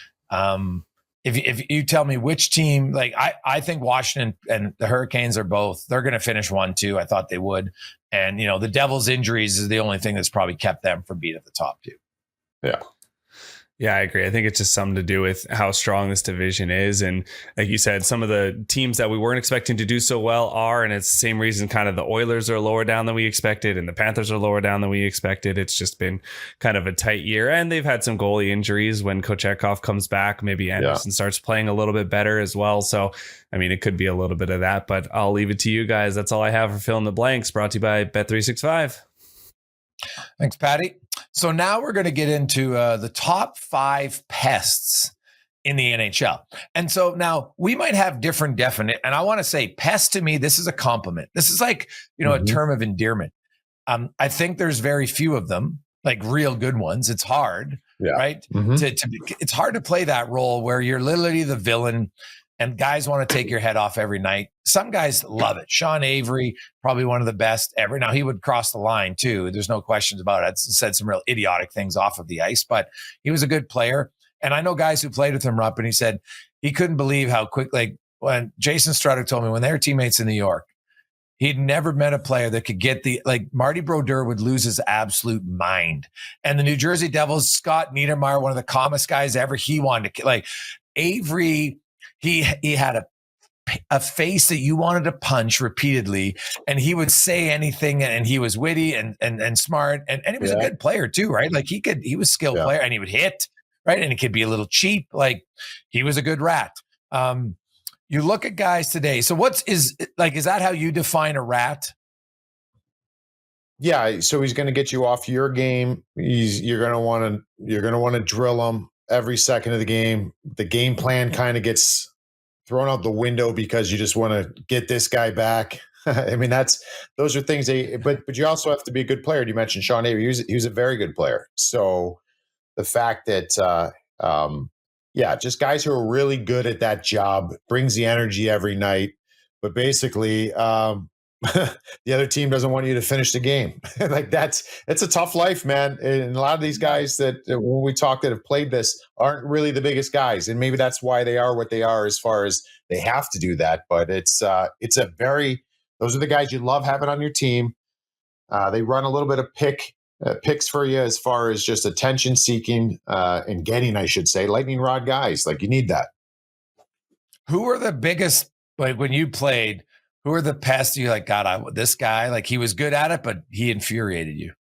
If you tell me which team, like I think Washington and the Hurricanes they're going to finish 1-2. I thought they would. And, the Devils' injuries is the only thing that's probably kept them from being at the top 2. Yeah. Yeah, I agree. I think it's just something to do with how strong this division is. And like you said, some of the teams that we weren't expecting to do so well are, and it's the same reason kind of the Oilers are lower down than we expected and the Panthers are lower down than we expected. It's just been kind of a tight year. And they've had some goalie injuries. When Kochetkov comes back, maybe Anderson starts playing a little bit better as well. So, I mean, it could be a little bit of that, but I'll leave it to you guys. That's all I have for Fill in the Blanks, brought to you by Bet365. Thanks, Patty. So now we're going to get into the top 5 pests in the NHL. And so now we might have different definite. And I want to say pest to me, this is a compliment. This is like, a term of endearment. I think there's very few of them, like real good ones. It's hard, right? It's hard to play that role where you're literally the villain and guys want to take your head off every night. Some guys love it. Sean Avery, probably one of the best ever. Now, he would cross the line, too. There's no questions about it. Said some real idiotic things off of the ice, but he was a good player. And I know guys who played with him, Rupp, and he said he couldn't believe how quick, like when Jason Strutter told me when they were teammates in New York, he'd never met a player that could get Marty Brodeur would lose his absolute mind. And the New Jersey Devils, Scott Niedermayer, one of the calmest guys ever, he wanted to, Avery, he had a face that you wanted to punch repeatedly, and he would say anything, and he was witty and smart, and he was a good player too, right? Like he was a skilled player, and he would hit, right? And he could be a little cheap. Like he was a good rat. You look at guys today. So is that how you define a rat? Yeah. So he's going to get you off your game. You're going to want to drill him every second of the game. The game plan kind of gets thrown out the window because you just want to get this guy back. I mean, those are things but you also have to be a good player. You mentioned Sean Avery. He was a very good player. So the fact that, just guys who are really good at that job, brings the energy every night, but basically, the other team doesn't want you to finish the game. It's a tough life, man. And a lot of these guys that when we talk that have played this aren't really the biggest guys. And maybe that's why they are what they are as far as they have to do that. But those are the guys you love having on your team. They run a little bit of picks for you as far as just attention seeking and getting, I should say, lightning rod guys. Like you need that. Who are the biggest, like when you played, who are the pests you like, God, this guy, like he was good at it, but he infuriated you?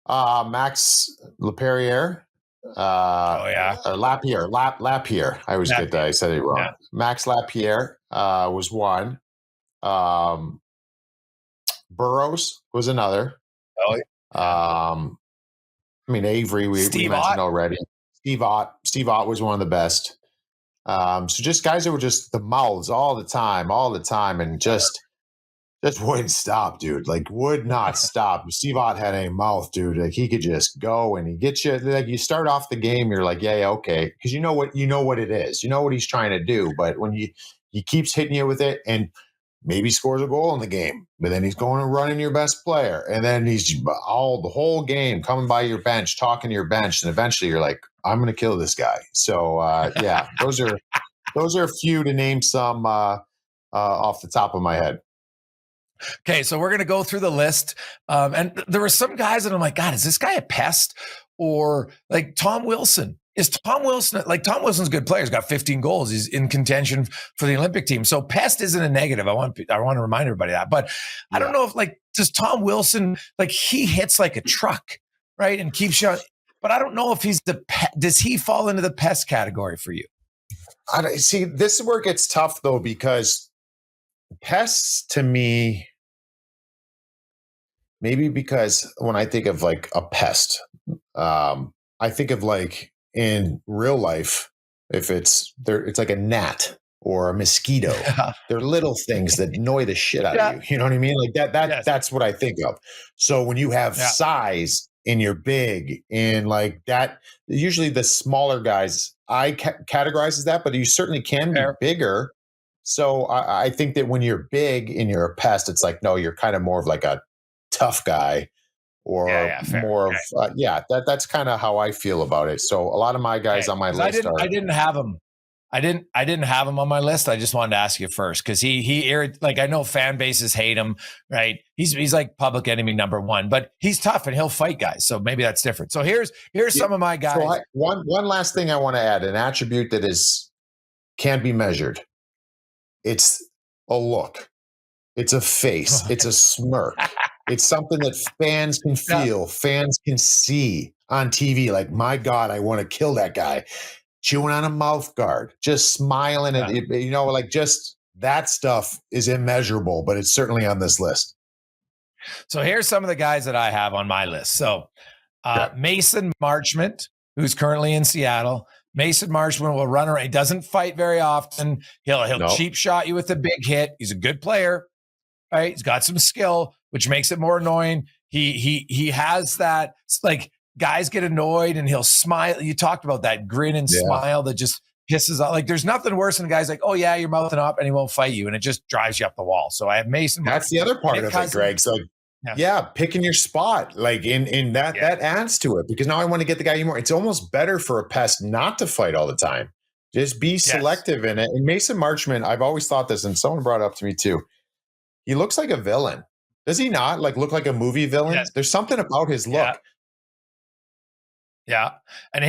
Max Lapierre. Lapierre. I always get that. I said it wrong. Yeah. Max Lapierre was one. Burrows was another. Oh, yeah. Avery, we mentioned already. Steve Ott was one of the best. So just guys that were just the mouths all the time, and just wouldn't stop, dude. Like would not stop. Steve Ott had a mouth, dude. Like he could just go and he gets you. Like you start off the game, you're like, yeah, okay, because you know what it is. You know what he's trying to do. But when he keeps hitting you with it, and maybe scores a goal in the game, but then he's going and running your best player, and then he's the whole game coming by your bench, talking to your bench, and eventually you're like, I'm going to kill this guy. So those are a few to name some. off the top of my head. Okay, so we're going to go through the list. And there were some guys that I'm like, God, is this guy a pest? Or like Tom Wilson. Is Tom Wilson, like Tom Wilson's a good player. He's got 15 goals. He's in contention for the Olympic team. So pest isn't a negative. I want to remind everybody that. But I don't know if like, does Tom Wilson, like he hits like a truck, right? And keeps shot. But I don't know if does he fall into the pest category for you? See, this is where it gets tough though, because pests to me, maybe because when I think of like a pest, I think of like in real life, if it's like a gnat or a mosquito, they're little things that annoy the shit out of you. You know what I mean? Like that's what I think of. So when you have size and you're big and like that, usually the smaller guys, I categorize as that, but you certainly can be bigger. So I think that when you're big and you're a pest, it's like, no, you're kind of more of like a tough guy or more of, that's kind of how I feel about it. So a lot of my guys on my list I didn't have him. I didn't have him on my list. I just wanted to ask you first because like I know fan bases hate him, right? He's like public enemy number one, but he's tough and he'll fight guys. So maybe that's different. So here's some of my guys. So one last thing I want to add, an attribute that can be measured. It's a look. It's a face. It's a smirk. It's something that fans can feel, fans can see on TV. Like, my God, I want to kill that guy. Chewing on a mouth guard, just smiling at you know, like just that stuff is immeasurable, but it's certainly on this list. So here's some of the guys that I have on my list. So Mason Marchment, who's currently in Seattle. Mason Marchment will run around. He doesn't fight very often. He'll cheap shot you with a big hit. He's a good player, right? He's got some skill, which makes it more annoying. He has that, like, guys get annoyed and he'll smile. You talked about that grin and smile that just pisses off. Like, there's nothing worse than guys like, oh yeah, you're mouthing up, and he won't fight you, and it just drives you up the wall. So I have Mason. That's the other part of it, Greg. So picking your spot, like in that adds to it, because now I want to get the guy more. It's almost better for a pest not to fight all the time. Just be selective in it. And Mason Marchment, I've always thought this, and someone brought it up to me too. He looks like a villain. Does he not look like a movie villain? Yes. There's something about his look. Yeah. And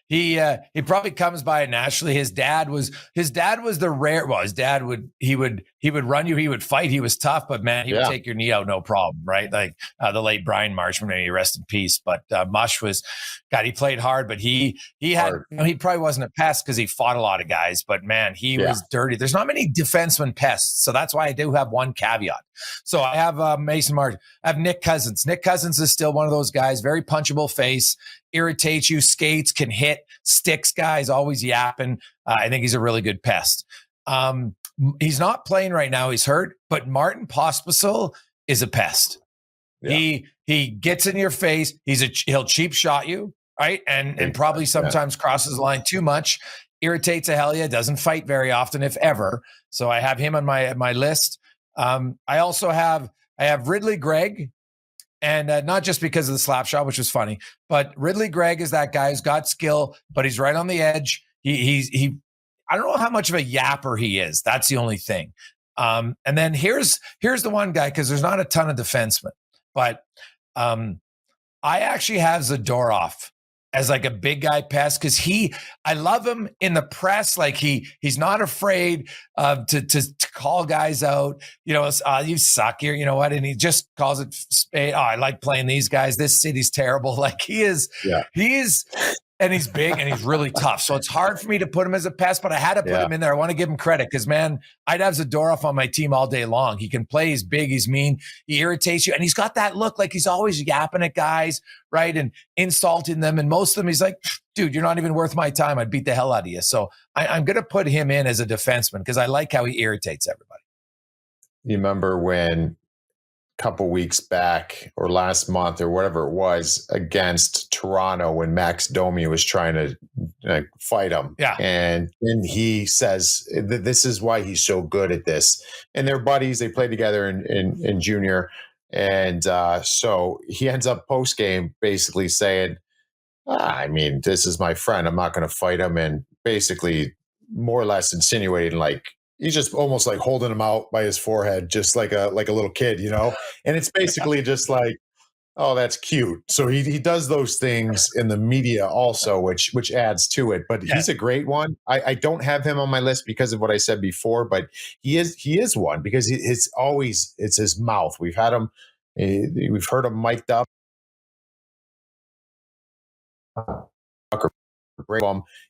he probably comes by it naturally. His dad was the rare, well, his dad would run you. He would fight. He was tough, but man, he would take your knee out. No problem. Right. Like the late Brian Marchment, may he rest in peace. But Mush was, God, he played hard, but he probably wasn't a pest because he fought a lot of guys, but man, he was dirty. There's not many defenseman pests. So that's why I do have one caveat. So I have Mason Marchment. I have Nick Cousins. Nick Cousins is still one of those guys, very punchable face, irritates you, skates, can hit, sticks guys, always yapping. I think he's a really good pest. He's not playing right now. He's hurt, but Martin Pospisil is a pest. Yeah. He gets in your face. He'll cheap shot you, right? And probably sometimes crosses the line too much, irritates a hell yeah, doesn't fight very often, if ever. So I have him on my list. I also have Ridley Gregg, and not just because of the slap shot, which was funny, but Ridley Gregg is that guy who's got skill, but he's right on the edge. He I don't know how much of a yapper he is. That's the only thing. And then here's the one guy, because there's not a ton of defensemen, but I actually have Zadorov as like a big guy pest, because I love him in the press. Like he's not afraid to call guys out. You know, you suck here. You know what? And he just calls it spade. Oh, I like playing these guys. This city's terrible. Like he is. And he's big and he's really tough. So it's hard for me to put him as a pest, but I had to put him in there. I want to give him credit because, man, I'd have Zadorov on my team all day long. He can play. He's big. He's mean. He irritates you. And he's got that look like he's always yapping at guys, right? And insulting them. And most of them, he's like, dude, you're not even worth my time. I'd beat the hell out of you. So I'm going to put him in as a defenseman because I like how he irritates everybody. You remember when couple weeks back or last month or whatever it was against Toronto when Max Domi was trying to fight him. Yeah. And he says, this is why he's so good at this. And they're buddies. They play together in junior. And so he ends up post game basically saying, I mean, this is my friend. I'm not going to fight him. And basically more or less insinuating like, he's just almost like holding him out by his forehead, just like a little kid, and it's basically just like, oh, that's cute. So he does those things in the media also, which adds to it. But he's a great one. I don't have him on my list because of what I said before, but he is one because it's his mouth. We've heard him mic'd up.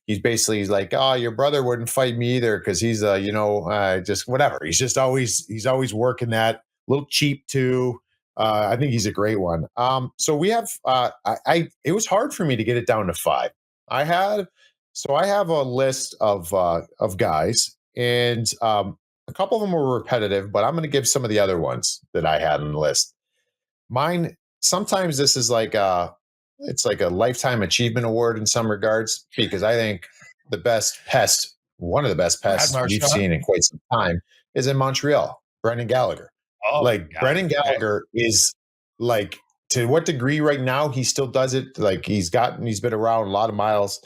He's basically like, oh, your brother wouldn't fight me either because he's just whatever. He's always working that, a little cheap too. I think he's a great one. So we have it was hard for me to get it down to 5. I have a list of guys, and a couple of them were repetitive, but I'm going to give some of the other ones that I had on the list. Mine, sometimes this is like it's like a lifetime achievement award in some regards, because I think one of the best pests we've seen in quite some time is in Montreal, Brendan Gallagher. Oh, Brendan Gallagher is like, to what degree right now he still does it. Like he's been around a lot of miles,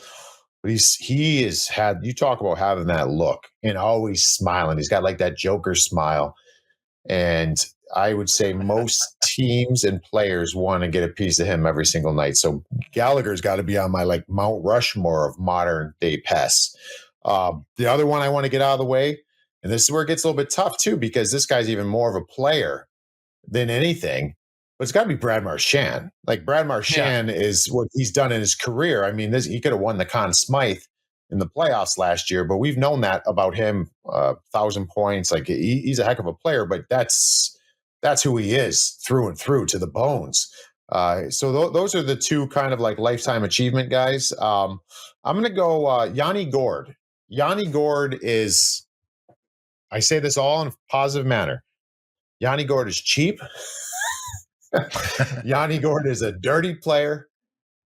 but he has had, you talk about having that look and always smiling. He's got like that Joker smile. And I would say most teams and players want to get a piece of him every single night. So Gallagher's got to be on my like Mount Rushmore of modern day pests. The other one I want to get out of the way, and this is where it gets a little bit tough too, because this guy's even more of a player than anything, but it's got to be Brad Marchand. Like Brad Marchand is what he's done in his career. I mean, he could have won the Conn Smythe in the playoffs last year, but we've known that about him, 1,000 points. Like he's a heck of a player, but that's who he is through and through to the bones. So those are the two kind of like lifetime achievement guys. I'm going to go Yanni Gourde. Yanni Gourde is, I say this all in a positive manner. Yanni Gourde is cheap. Yanni Gourde is a dirty player.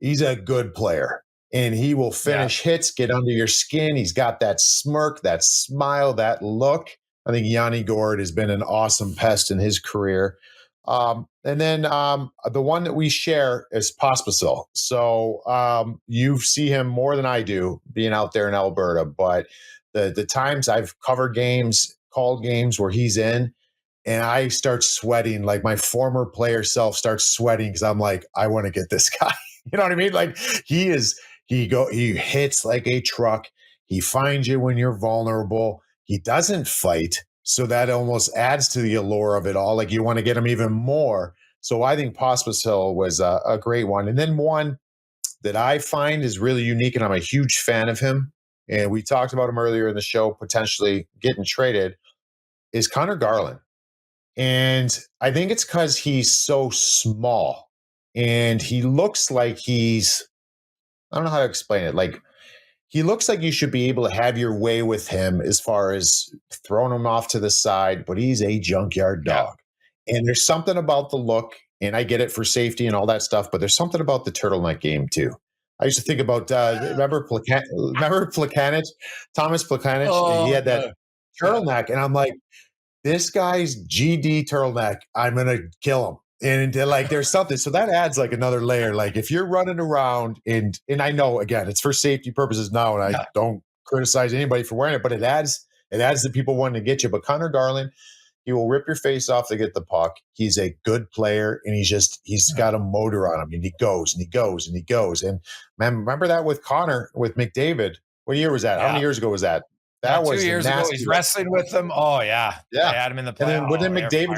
He's a good player. And he will finish hits, get under your skin. He's got that smirk, that smile, that look. I think Yanni Gourde has been an awesome pest in his career. And then the one that we share is Pospisil. So you see him more than I do being out there in Alberta. But the times I've covered games, called games where he's in, and I start sweating, like my former player self starts sweating because I'm like, I want to get this guy. You know what I mean? Like he hits like a truck. He finds you when you're vulnerable. He doesn't fight. So that almost adds to the allure of it all. Like you want to get him even more. So I think Pospisil was a great one. And then one that I find is really unique, and I'm a huge fan of him, and we talked about him earlier in the show, potentially getting traded, is Connor Garland. And I think it's because he's so small and he looks like I don't know how to explain it. Like he looks like you should be able to have your way with him as far as throwing him off to the side, but he's a junkyard dog. And there's something about the look, and I get it for safety and all that stuff, but there's something about the turtleneck game too. I used to think about, remember Plekanec, Thomas Plekanec? Oh, he had that turtleneck, and I'm like, this guy's GD turtleneck, I'm going to kill him. And like, there's something. So that adds like another layer. Like if you're running around and I know, again, it's for safety purposes now, and I don't criticize anybody for wearing it, but it adds the people wanting to get you. But Connor Garland, he will rip your face off to get the puck. He's a good player, and he's got a motor on him, and he goes and he goes and he goes. And man, remember that with Connor, with McDavid? What year was that? How many years ago was that? That was 2 years ago. He's wrestling with them. Oh yeah. I had him in the play. And then McDavid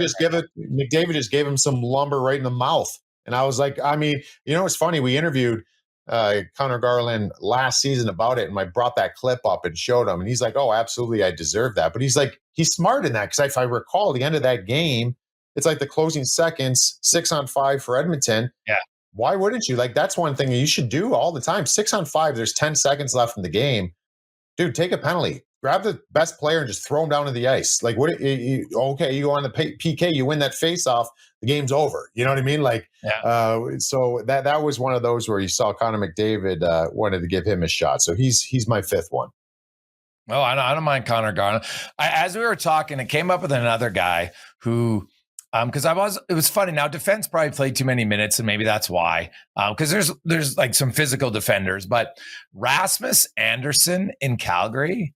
just gave him some lumber right in the mouth. And I was like, I mean, it's funny. We interviewed Connor Garland last season about it, and I brought that clip up and showed him, and he's like, oh, absolutely, I deserve that. But he's like, he's smart in that, because if I recall the end of that game, it's like the closing seconds, 6-on-5 for Edmonton. Yeah. Why wouldn't you? Like, that's one thing you should do all the time. 6-on-5, there's 10 seconds left in the game. Dude, take a penalty. Grab the best player and just throw him down to the ice. Like, you go on the PK, you win that face-off, the game's over. You know what I mean? Like, so that was one of those where you saw Connor McDavid wanted to give him a shot. So he's my fifth one. Oh, I don't mind Connor Garland. As we were talking, it came up with another guy who, because it was funny. Now, defense probably played too many minutes, and maybe that's why. Because there's like some physical defenders, but Rasmus Andersson in Calgary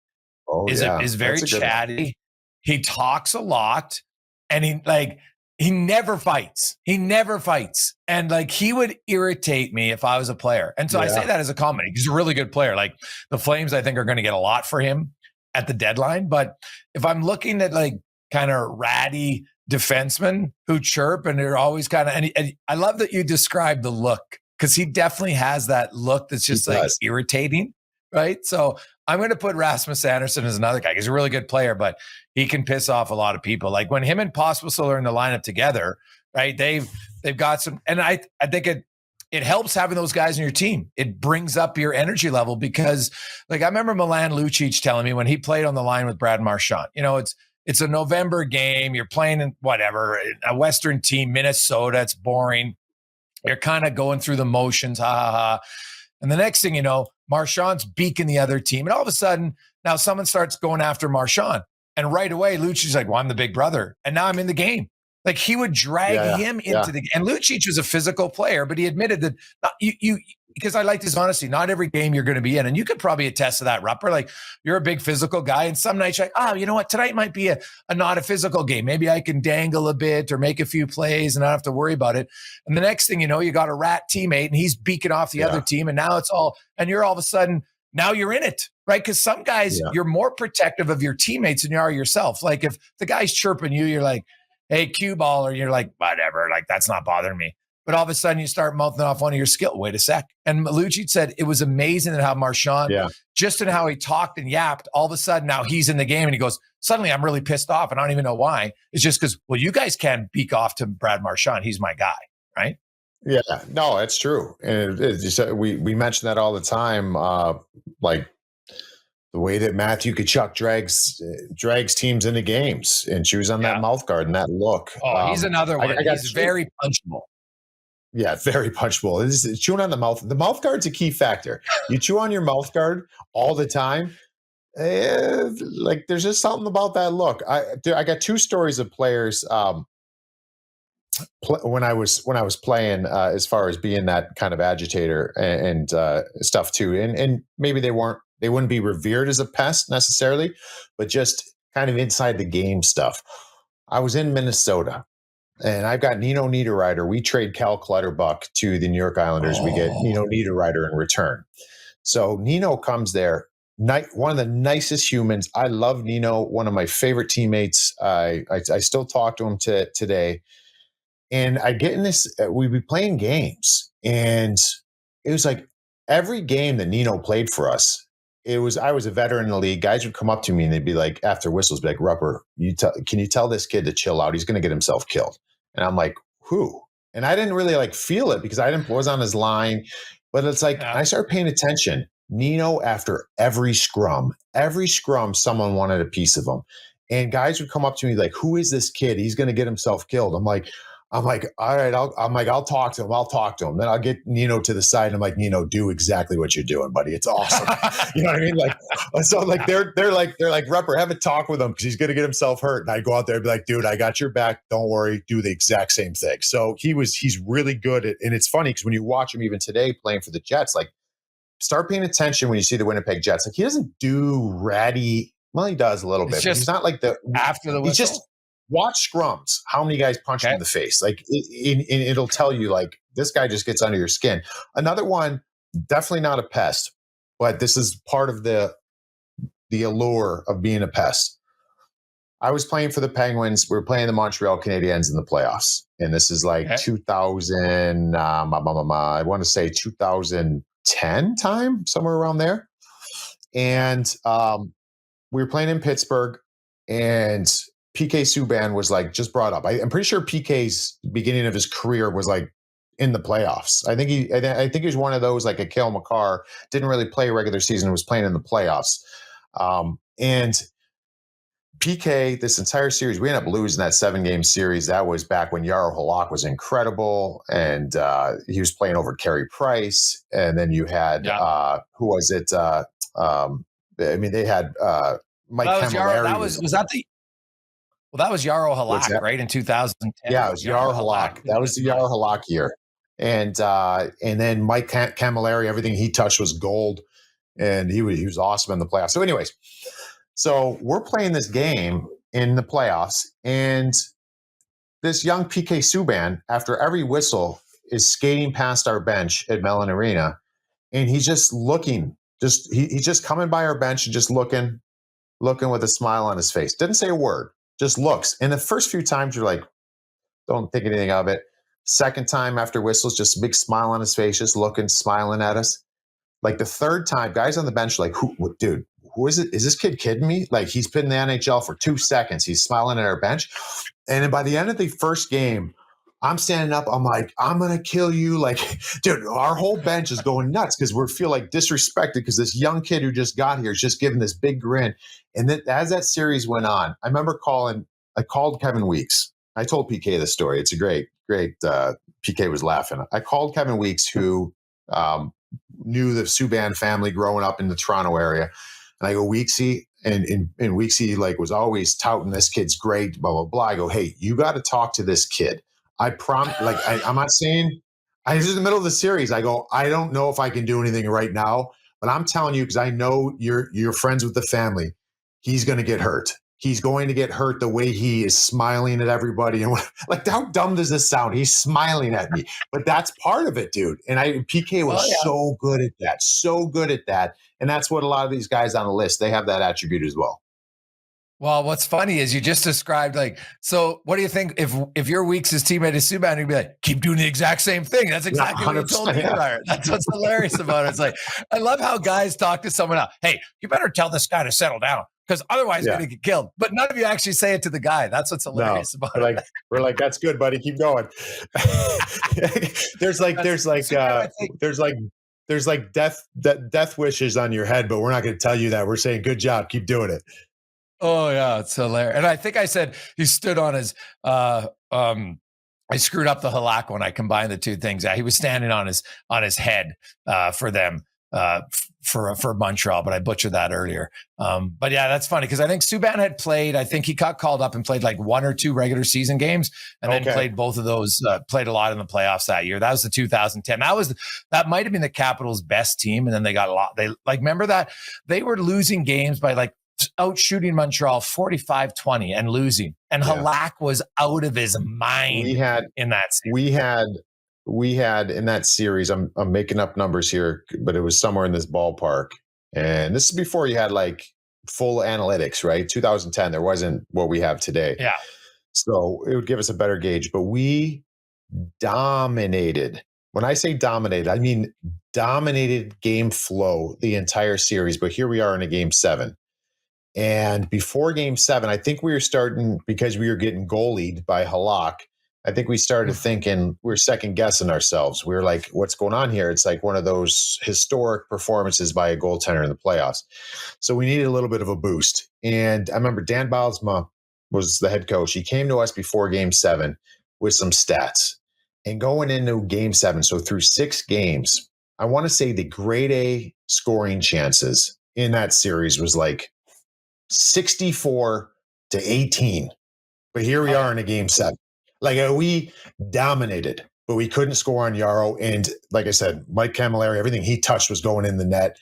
is very chatty. He talks a lot, and he never fights. And like, he would irritate me if I was a player. And so I say that as a comment. He's a really good player. Like, the Flames, I think, are going to get a lot for him at the deadline. But if I'm looking at like kind of ratty defensemen who chirp and they're always kind of, and I love that you described the look, because he definitely has that look that's just like irritating, right? So I'm going to put Rasmus Andersson as another guy. He's a really good player, but he can piss off a lot of people. Like, when him and Pospisil are in the lineup together, right? They've got some, and I think it helps having those guys in your team. It brings up your energy level, because like, I remember Milan Lucic telling me when he played on the line with Brad Marchand, it's a November game. You're playing in a Western team, Minnesota. It's boring. You're kind of going through the motions, ha ha ha. And the next thing you know, Marchand's beaking the other team. And all of a sudden, now someone starts going after Marchand. And right away, Lucic's like, well, I'm the big brother. And now I'm in the game. Like, he would drag him into the game. And Lucic was a physical player, but he admitted that because I liked his honesty. Not every game you're going to be in. And you could probably attest to that, Rupper. Like, you're a big physical guy. And some nights you're like, you know what? Tonight might be a not a physical game. Maybe I can dangle a bit or make a few plays and not have to worry about it. And the next thing you know, you got a rat teammate and he's beaking off the other team. And now and you're all of a sudden, now you're in it, right? Because some guys, you're more protective of your teammates than you are yourself. Like, if the guy's chirping you, you're like, hey, cue ball, or you're like, whatever, like, that's not bothering me. But all of a sudden you start mouthing off one of your skill. Wait a sec. And Lucic said it was amazing in how Marchand, just in how he talked and yapped, all of a sudden now he's in the game and he goes, suddenly I'm really pissed off and I don't even know why. It's just because, well, you guys can't beak off to Brad Marchand. He's my guy, right? Yeah, no, it's true. And we mention that all the time, like the way that Matthew Tkachuk drags teams into games, and she was on that mouth guard and that look. Oh, he's another one. He's very punchable. Yeah, very punchable. It's chewing on the mouth. The mouth guard's a key factor. You chew on your mouth guard all the time. Like, there's just something about that look. I got two stories of players when I was playing, as far as being that kind of agitator and stuff too. And maybe they wouldn't be revered as a pest necessarily, but just kind of inside the game stuff. I was in Minnesota. And I've got Nino Niederreiter. We trade Cal Clutterbuck to the New York Islanders. We get Nino Niederreiter in return. So Nino comes there, one of the nicest humans. I love Nino, one of my favorite teammates. I still talk to him today. And I get in this, we'd be playing games. And it was like every game that Nino played for us, I was a veteran in the league. Guys would come up to me and they'd be like, after whistles, be like, Rupper, can you tell this kid to chill out? He's going to get himself killed. And I'm like, who? And I didn't really like feel it because was on his line. But it's like, I started paying attention. Nino, after every scrum, someone wanted a piece of him. And guys would come up to me like, who is this kid? He's going to get himself killed. I'm like, all right, I'll talk to him. Then I'll get Nino to the side. And I'm like, Nino, do exactly what you're doing, buddy. It's awesome. You know what I mean? Like, so like, they're like, Rupper, have a talk with him because he's going to get himself hurt. And I go out there and be like, dude, I got your back. Don't worry. Do the exact same thing. So he's really good at, and it's funny because when you watch him even today playing for the Jets, like, start paying attention when you see the Winnipeg Jets. Like, he doesn't do ratty. Well, he does a little bit. But he's not like after the whistle. He's just, watch scrums, how many guys punch him in the face. Like, it'll tell you, like, this guy just gets under your skin. Another one, definitely not a pest, but this is part of the allure of being a pest. I was playing for the Penguins. We were playing the Montreal Canadiens in the playoffs. And this is like 2000, I want to say 2010 time, somewhere around there. And we were playing in Pittsburgh, and PK Subban was like just brought up. I'm pretty sure PK's beginning of his career was like in the playoffs. I think he was one of those, like a Cale Makar, didn't really play regular season, was playing in the playoffs. And PK, this entire series, we ended up losing that 7-game series. That was back when Jaro Halak was incredible, and he was playing over Carey Price. And then you had who was it? They had Mike Camilleri. That was Jaro Halak, right, in 2010. Yeah, it was Jaro Halak. That was the Jaro Halak year. And then Mike Camilleri, everything he touched was gold, and he was awesome in the playoffs. So anyways, So we're playing this game in the playoffs, and this young PK Subban, after every whistle, is skating past our bench at Mellon Arena, and he's just looking, he's just coming by our bench and just looking with a smile on his face. Didn't say a word, just looks. And the first few times you're like, don't think anything of it. Second time after whistles, just a big smile on his face, just looking, smiling at us. Like the third time, guys on the bench are like, dude, who is it? Is this kid kidding me? Like, he's been in the NHL for 2 seconds. He's smiling at our bench. And then by the end of the first game, I'm standing up. I'm like, I'm going to kill you. Like, dude, our whole bench is going nuts because we feel like disrespected because this young kid who just got here is just giving this big grin. And then as that series went on, I remember I called Kevin Weeks. I told PK this story. It's a great, PK was laughing. I called Kevin Weeks, who knew the Subban family growing up in the Toronto area. And I go, Weeksy, and Weeksy like was always touting this kid's great, blah, blah, blah. I go, hey, you got to talk to this kid. I promise, like, I'm not saying, I was in the middle of the series. I go, I don't know if I can do anything right now, but I'm telling you, because I know you're friends with the family, he's going to get hurt. He's going to get hurt the way he is smiling at everybody. And like, how dumb does this sound? He's smiling at me, but that's part of it, dude. And PK was so good at that, so good at that. And that's what a lot of these guys on the list, they have that attribute as well. Well, what's funny is you just described, like, so what do you think if your Weeks' teammate is Subban, you'd be like, keep doing the exact same thing. That's exactly what you told me. Yeah. That's what's hilarious about it. It's like, I love how guys talk to someone else. Hey, you better tell this guy to settle down, because otherwise you're going to get killed. But none of you actually say it to the guy. That's what's hilarious about it. We're like, that's good, buddy. Keep going. There's death wishes on your head, but we're not going to tell you that. We're saying, good job. Keep doing it. Oh yeah, it's hilarious. And I think I said he stood on his I screwed up the halak when I combined the two things. He was standing on his head for them for Montreal, but I butchered that earlier. But yeah, that's funny because I think Subban had played. I think he got called up and played like 1 or 2 regular season games, and then played both of those. Played a lot in the playoffs that year. That was the 2010. That might have been the Capitals' best team, and then they got a lot. They remember that they were losing games by like out shooting Montreal 45-20 and losing. And Halak was out of his mind in that series. We had in that series, I'm making up numbers here, but it was somewhere in this ballpark. And this is before you had like full analytics, right? 2010, there wasn't what we have today. Yeah. So it would give us a better gauge, but we dominated. When I say dominated, I mean dominated game flow the entire series. But here we are in a game 7. And before game 7, I think we were starting, because we were getting goalied by Halak, I think we started thinking, we were second guessing ourselves. We were like, what's going on here? It's like one of those historic performances by a goaltender in the playoffs. So we needed a little bit of a boost. And I remember Dan Bylsma was the head coach. He came to us before game 7 with some stats. And going into game 7, so through 6 games, I want to say the grade A scoring chances in that series was like 64-18. But here we are in a game 7. Like we dominated, but we couldn't score on Yarrow. And like I said, Mike Camilleri, everything he touched was going in the net.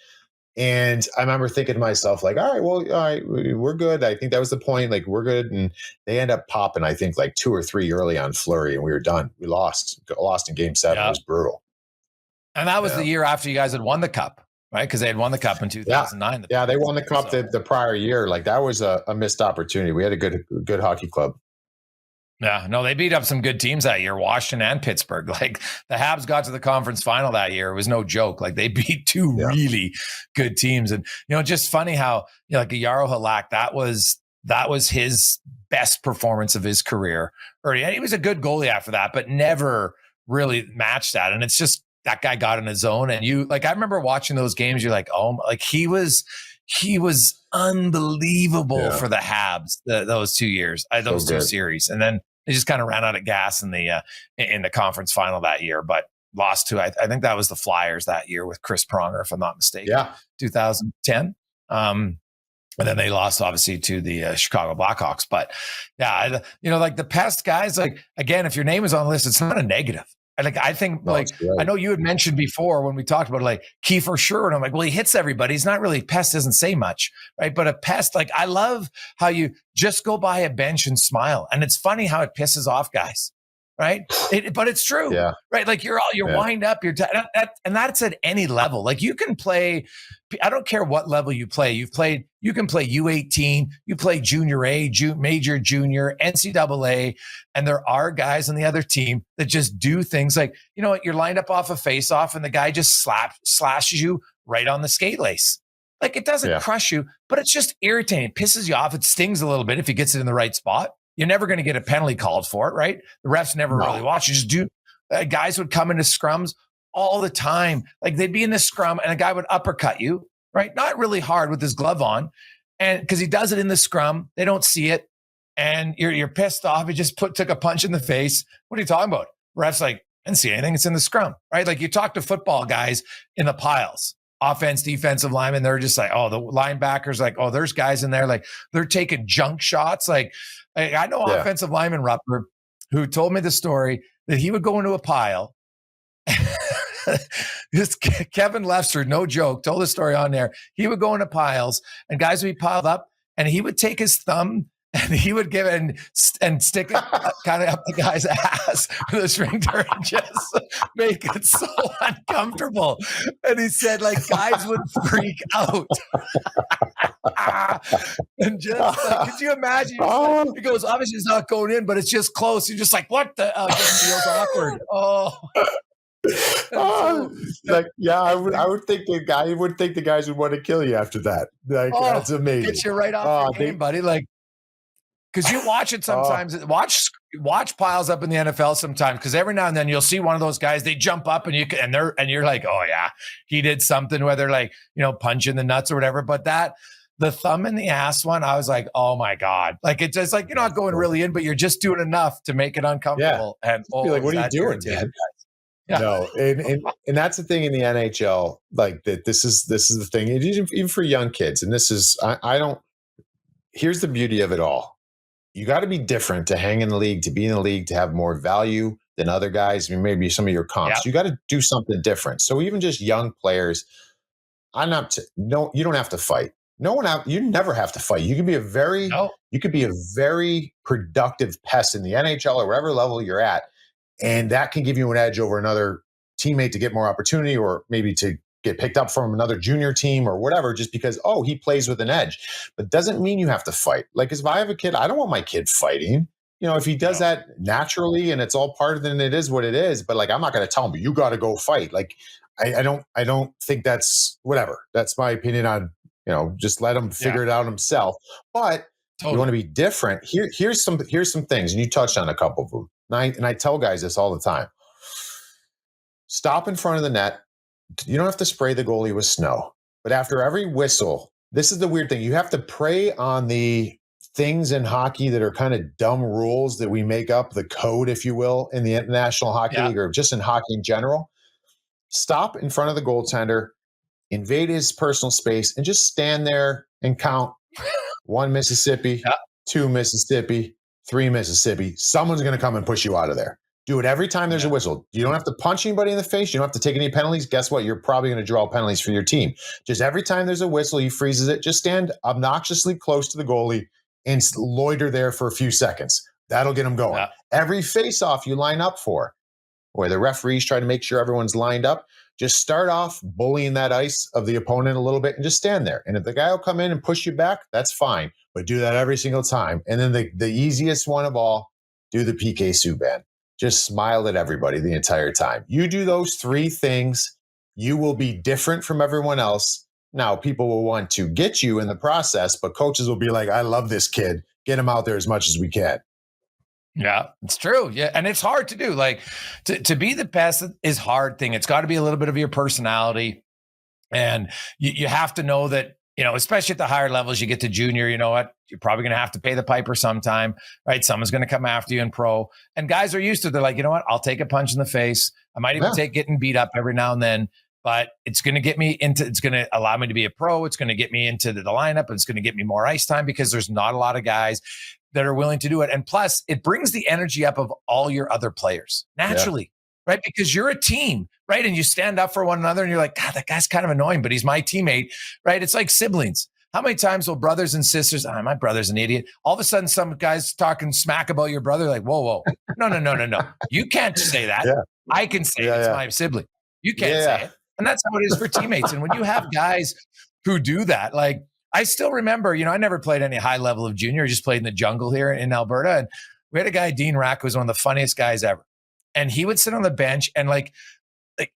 And I remember thinking to myself, like, all right, we're good. I think that was the point. Like, we're good. And they end up popping, I think, like 2 or 3 early on Fleury, and we were done. We lost in game 7. It was brutal. And that was the year after you guys had won the cup. Right, because they had won the cup in 2009. Yeah, they won the cup the prior year. Like that was a missed opportunity. We had a good hockey club. Yeah, no, they beat up some good teams that year, Washington and Pittsburgh. Like the Habs got to the conference final that year. It was no joke. Like they beat 2 really good teams. And, just funny how, like a Yarrow Halak, that was his best performance of his career early. And he was a good goalie after that, but never really matched that. And it's just, that guy got in his zone, and I remember watching those games. You're like, oh, like he was unbelievable for the Habs those 2 years, those 2 series, and then they just kind of ran out of gas in the conference final that year. But lost to I think that was the Flyers that year with Chris Pronger, if I'm not mistaken. Yeah, 2010. And then they lost obviously to the Chicago Blackhawks. But yeah, like the past guys, like again, if your name is on the list, it's not a negative. Like, I think, No, like, right. I know you had mentioned before when we talked about like Kiefer Sherwood. I'm like, well, he hits everybody. He's not really, Pest doesn't say much, right? But a Pest, like, I love how you just go by a bench and smile. And it's funny how it pisses off guys, right? But it's true, right? Like, you're wind up, and that's at any level. Like, you can play, I don't care what level you play. You can play U18, you play junior A, major, junior, NCAA, and there are guys on the other team that just do things like, you know what, you're lined up off a face-off and the guy just slashes you right on the skate lace. Like, it doesn't crush you, but it's just irritating. It pisses you off. It stings a little bit if he gets it in the right spot. You're never going to get a penalty called for it, right? The refs never really watch. You just do. Guys would come into scrums all the time. Like, they'd be in the scrum and a guy would uppercut you, right? Not really hard with his glove on. And because he does it in the scrum, they don't see it. And you're pissed off. He just took a punch in the face. What are you talking about? Ref's like, I didn't see anything. It's in the scrum, right? Like, you talk to football guys in the piles, offense, defensive linemen. They're just like, oh, the linebackers, like, oh, there's guys in there. Like, they're taking junk shots. Like, I know offensive lineman Rupper who told me the story that he would go into a pile. This Kevin Lester, no joke, told the story on there. He would go into piles and guys would be piled up and he would take his thumb and he would give it and stick it kind of up the guy's ass with a sphincter and just make it so uncomfortable. And he said, like, guys would freak out. And just like, could you imagine? He goes, obviously it's not going in, but it's just close. You're just like, what the? It just feels awkward. I would think the guys would want to kill you after that. Like, that's amazing. Gets you right off your game, buddy. Like, because you watch it sometimes. Watch piles up in the NFL sometimes, because every now and then you'll see one of those guys. They jump up and you're like, oh yeah, he did something. Whether like, you know, punch in the nuts or whatever. But the thumb in the ass one, I was like, oh my God. Like, it's just like, you're not going really in, but you're just doing enough to make it uncomfortable. Yeah. And like, what are you doing, man? Yeah. No, and that's the thing in the NHL. Like, that, this is the thing. Even for young kids, and this is I don't. Here's the beauty of it all. You got to be different to hang in the league, to be in the league, to have more value than other guys. I mean, maybe some of your comps. You got to do something different. So even just young players, you don't have to fight. You never have to fight. You can be a very productive pest in the NHL or wherever level you're at. And that can give you an edge over another teammate to get more opportunity, or maybe to get picked up from another junior team or whatever, just because, he plays with an edge. But doesn't mean you have to fight. Like, if I have a kid, I don't want my kid fighting. You know, if he does that naturally and it's all part of it, and it is what it is. But like, I'm not going to tell him, you got to go fight. Like, I don't think that's whatever. That's my opinion on, you know, just let him figure it out himself. But you want to be different. Here's some things, and you touched on a couple of them. And I tell guys this all the time. Stop in front of the net. You don't have to spray the goalie with snow. But after every whistle, this is the weird thing. You have to prey on the things in hockey that are kind of dumb rules that we make up, the code, if you will, in the National Hockey League, or just in hockey in general. Stop in front of the goaltender, invade his personal space, and just stand there and count 1 Mississippi, 2 Mississippi, 3 Mississippi. Someone's going to come and push you out of there. Do it every time there's a whistle. You don't have to punch anybody in the face. You don't have to take any penalties. Guess what? You're probably going to draw penalties for your team. Just every time there's a whistle, he freezes it. Just stand obnoxiously close to the goalie and loiter there for a few seconds. That'll get him going. Every face-off you line up for, where the referees try to make sure everyone's lined up, just start off bullying that ice of the opponent a little bit and just stand there. And if the guy will come in and push you back, that's fine. But do that every single time. And then the easiest one of all, do the PK Subban. Just smile at everybody the entire time. You do those 3 things, you will be different from everyone else. Now, people will want to get you in the process, but coaches will be like, I love this kid. Get him out there as much as we can. Yeah, it's true. Yeah. And it's hard to do. Like, to be the best is a hard thing. It's got to be a little bit of your personality. And you have to know that, you know, especially at the higher levels, you get to junior, you know what? You're probably going to have to pay the piper sometime, right? Someone's going to come after you in pro. And guys are used to it. They're like, you know what? I'll take a punch in the face. I might even take getting beat up every now and then, but it's going to allow me to be a pro. It's going to get me into the lineup. It's going to get me more ice time, because there's not a lot of guys that are willing to do it. And plus, it brings the energy up of all your other players naturally. right? Because you're a team, right? And you stand up for one another and you're like, God, that guy's kind of annoying, but he's my teammate, right? It's like siblings. How many times will brothers and sisters, my brother's an idiot. All of a sudden, some guy's talking smack about your brother, like, whoa. No. You can't say that. Yeah. I can say it's my sibling. You can't say it. And that's how it is for teammates. And when you have guys who do that, like, I still remember, I never played any high level of junior. I just played in the jungle here in Alberta. And we had a guy, Dean Rack, who was one of the funniest guys ever. And he would sit on the bench and like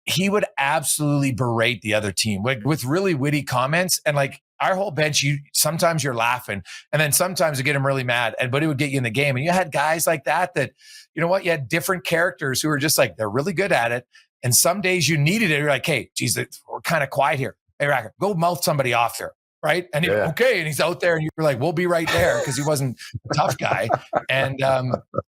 he would absolutely berate the other team with really witty comments. And like our whole bench, sometimes you're laughing and then sometimes you get him really mad, but it would get you in the game. And you had guys like that, you know what? You had different characters who were just like, they're really good at it. And some days you needed it. You're like, hey, geez, we're kind of quiet here. Hey, Racker, go mouth somebody off there. Right. And okay. And he's out there and you're like, we'll be right there because he wasn't a tough guy. And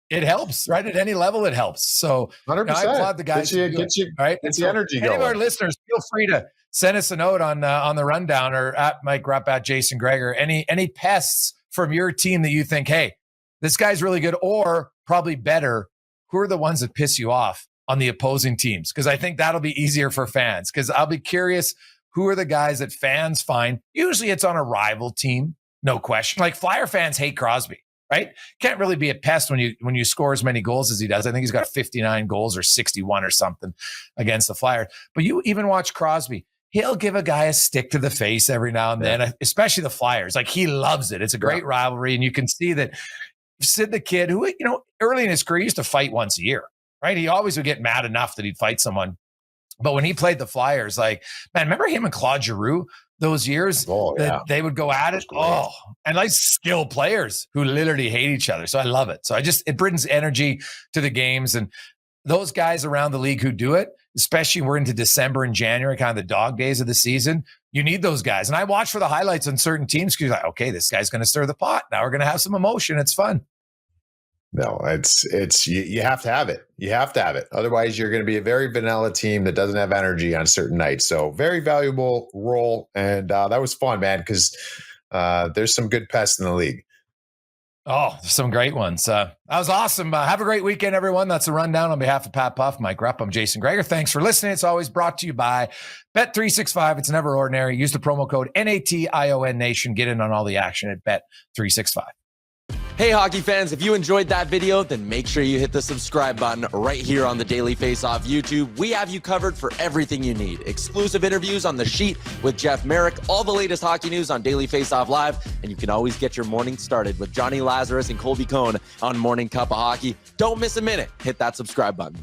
it helps, right? At any level, it helps. So 100%. I applaud the guys. Get you the energy going. Any of our listeners, feel free to send us a note on the rundown or at Mike Rupp, at Jason Gregor. Any pests from your team that you think, hey, this guy's really good, or probably better, who are the ones that piss you off on the opposing teams? Because I think that'll be easier for fans, because I'll be curious. Who are the guys that fans find? Usually it's on a rival team, no question. Like Flyer fans hate Crosby, right? Can't really be a pest when you score as many goals as he does. I think he's got 59 goals or 61 or something against the Flyers. But you even watch Crosby. He'll give a guy a stick to the face every now and then, especially the Flyers. Like he loves it. It's a great rivalry. And you can see that Sid the Kid, who, early in his career, used to fight once a year, right? He always would get mad enough that he'd fight someone. But when he played the Flyers, like, man, remember him and Claude Giroux those years that they would go at it? Oh, and like skilled players who literally hate each other. So I love it. So it brings energy to the games. And those guys around the league who do it, especially we're into December and January, kind of the dog days of the season, you need those guys. And I watch for the highlights on certain teams because you're like, okay, this guy's going to stir the pot. Now we're going to have some emotion. It's fun. No, it's you have to have it. You have to have it. Otherwise, you're going to be a very vanilla team that doesn't have energy on certain nights. So very valuable role. And that was fun, man, because there's some good pests in the league. Oh, some great ones. That was awesome. Have a great weekend, everyone. That's a rundown on behalf of Pat Puff, Mike Rupp. I'm Jason Gregor. Thanks for listening. It's always brought to you by Bet365. It's never ordinary. Use the promo code NATION Nation. Get in on all the action at Bet365. Hey, hockey fans, if you enjoyed that video, then make sure you hit the subscribe button right here on the Daily Faceoff YouTube. We have you covered for everything you need. Exclusive interviews on The Sheet with Jeff Merrick, all the latest hockey news on Daily Faceoff Live, and you can always get your morning started with Johnny Lazarus and Colby Cohn on Morning Cup of Hockey. Don't miss a minute. Hit that subscribe button.